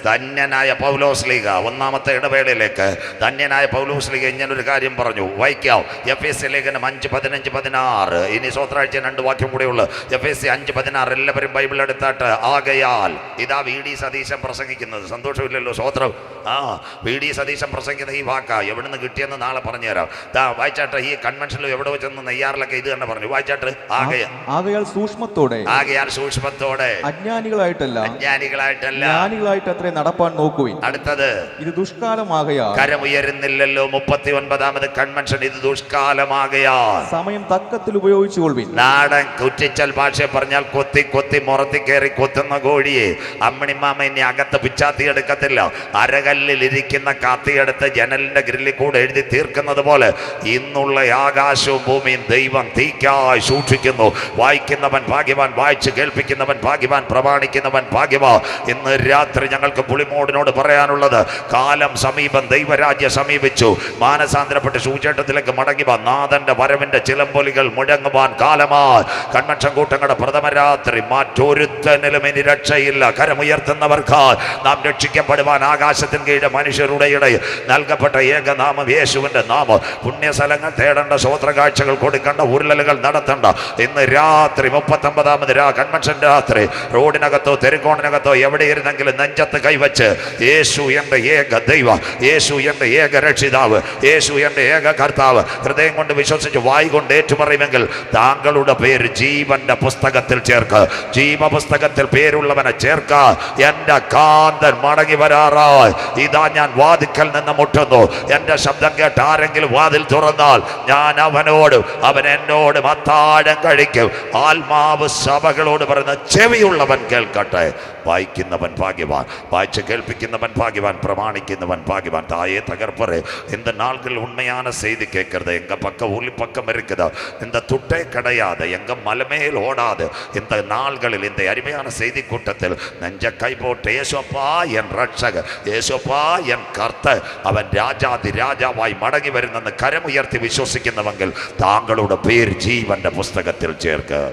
ധന്യനായ പൗലോസ് ലീഗ ഒന്നാമത്തെ ഇടവേളയിലേക്ക് ധന്യനായ പൗലോസ് ലീഗ ഇങ്ങനൊരു കാര്യം പറഞ്ഞു. വായിക്കാം. FSC ലേഖനം 5:15-16. ഇനി സ്വത്രാഴ്ച 2 വാക്യം കൂടെ ഉള്ളു. FSC 5:16. എല്ലാവരും ബൈബിൾ എടുത്താട്ട്. ആകയാൽ. ഇതാ VD സതീശൻ പ്രസംഗിക്കുന്നത്. സന്തോഷമില്ലല്ലോ. സ്വോത്രം. VD സതീശൻ പ്രസംഗിക്കുന്ന ഈ വാക്കാ. എവിടുന്ന് കിട്ടിയെന്ന് നാളെ പറഞ്ഞുതരാം. വായിച്ചാട്ട്. ഈ കൺവെൻഷനിൽ എവിടെ വെച്ചെന്ന് നെയ്യാറിലൊക്കെ ഇത് തന്നെ പറഞ്ഞു. വായിച്ചാട്ട്. ആകയാൽ സൂക്ഷ്മത്തോടെ, ആകയാൽ സൂക്ഷ്മത്തോടെ, അജ്ഞാനികളായിട്ടല്ല ജ്ഞാനികളായിട്ട് അത്രേ നടപ്പാൻ നോക്കുവിൻ. അടുത്തത്. ഇത് ദുഷ്കാലമാകയാൽ. കരമുയരുന്നില്ലല്ലോ. 39ാമത് കൺവെൻഷൻ. ഇത് ദുഷ്കാലമാകയാൽ സമയം തക്കത്തിൽ ഉപയോഗിച്ചുകൊള്ളുവിൻ. നാടൻ കുറ്റിച്ചൽ ഭാഷ പറഞ്ഞാൽ കൊത്തി കൊത്തി മുറത്തി കയറി കൊത്തുന്ന കോഴിയെ അമ്മണിമാമ ഇനി അകത്ത് പിച്ചാത്തി എടുക്കത്തില്ല. അരകല്ലിൽ ഇരിക്കുന്ന കാത്തിയെടുത്ത് ജനലിന്റെ ഗ്രില്ലിൽ കൂടെ എഴുതി തീർക്കുന്നത് പോലെ ഇന്നുള്ള ആകാശവും ഭൂമിയും ദൈവം തീക്കായി സൂക്ഷിക്കുന്നു. വായിക്കുന്നവൻ ഭാഗ്യവാൻ, വായിച്ച് കേൾപ്പിക്കുന്നവൻ ഭാഗ്യവാൻ, പ്രമാണിക്കുന്നവൻ ഭാഗ്യവാൻ. ഇന്ന് രാത്രി ഞങ്ങൾക്ക് പുളിമോടിനോട് പറയാനുള്ളത്, കാലം സമീപം, ദൈവരാജ്യം സമീപിച്ചു. മാനസാന്തരപ്പെട്ട് സുവിശേഷത്തിലേക്ക് മടങ്ങി വാ. നാഥന്റെ വരവിന്റെ ചിലമ്പൊലികൾ മുഴങ്ങുവാൻ കാലമായി. കൺവെൻഷൻ കൂട്ടങ്ങളുടെ പ്രഥമ രാത്രി. മറ്റൊരുത്തനിലും ഇനി രക്ഷയില്ല. കരമുയർത്തുന്നവർക്ക് നാം രക്ഷിക്കപ്പെടുവാൻ ആകാശത്തിന് കീഴ് മനുഷ്യരുടെ ഇടയിൽ നൽകപ്പെട്ട ഏകനാമം യേശുവിന്റെ നാമം. പുണ്യസ്ഥലങ്ങൾ തേടേണ്ട, സ്വോത്രകാഴ്ചകൾ കൊടുക്കേണ്ട, ഉരുളലുകൾ നടത്തേണ്ട. ഇന്ന് രാത്രി 39ാമത് കൺവെൻഷൻ രാത്രി റോഡിനകത്തോ തെരുക്കോണിനകത്തോ എവിടെ ഇരുന്നെങ്കിലും നെഞ്ചത്ത് കൈവച്ച് യേശു എൻ്റെ ഏക ദൈവ, യേശു എൻ്റെ ഏക രക്ഷിതാവ്, യേശു എൻ്റെ ഏക കർത്താവ് ഹൃദയം കൊണ്ട് വിശ്വസിച്ച് വായി കൊണ്ട് ഏറ്റുപറയുമെങ്കിൽ താങ്കളുടെ പേര് ജീവന്റെ പുസ്തകത്തിൽ ചേർക്ക്. ജീവപുസ്തകത്തിൽ പേരുള്ളവനെ ചേർക്ക. എൻ്റെ കാന്തൻ മടങ്ങി വരാറായി. ഇതാ ഞാൻ വാതിക്കൽ നിന്ന് മുട്ടുന്നു. എൻ്റെ ശബ്ദം കേട്ട് ആരെങ്കിലും വാതിൽ തുറന്നാൽ ഞാൻ അവനോടും അവൻ എന്നോടും അത്താഴം കഴിക്കും. ആത്മാവ് സഭകളോട് പറയുന്ന ചെവിയുള്ളവൻ കേൾക്കട്ടെ. വായിക്കുന്നവൻ ഭാഗ്യവാൻ, വായിച്ച് கேள்விക്കുന്നவன் பாகிவான், பிரமாணிക്കുന്നவன் பாகிவான். தாயே தகர்ப்பரே, இந்த நாள்கள் உண்மையான செய்தி கேட்கறது. எங்க பக்கம் ஒளி பக்கம் இருக்குது, இந்த துட்டே கிடையாது, எங்க மலைமேல் ஓடாது. இந்த நாள்களில் இந்த அருமையான செய்தி கூட்டத்தில் நெஞ்ச கை போட்டு ஏசப்பா என் ரட்சகர், ஏசப்பா என் கர்த்தர், அவன் രാജാതി രാജാവായി മടങ്ങി വരുന്നെന്ന് കരമുയർത്തി വിശ്വസിക്കുന്നവെങ്കിൽ താങ്കളുടെ പേര് ജീവന്റെ പുസ്തകത്തിൽ ചേർക്ക്.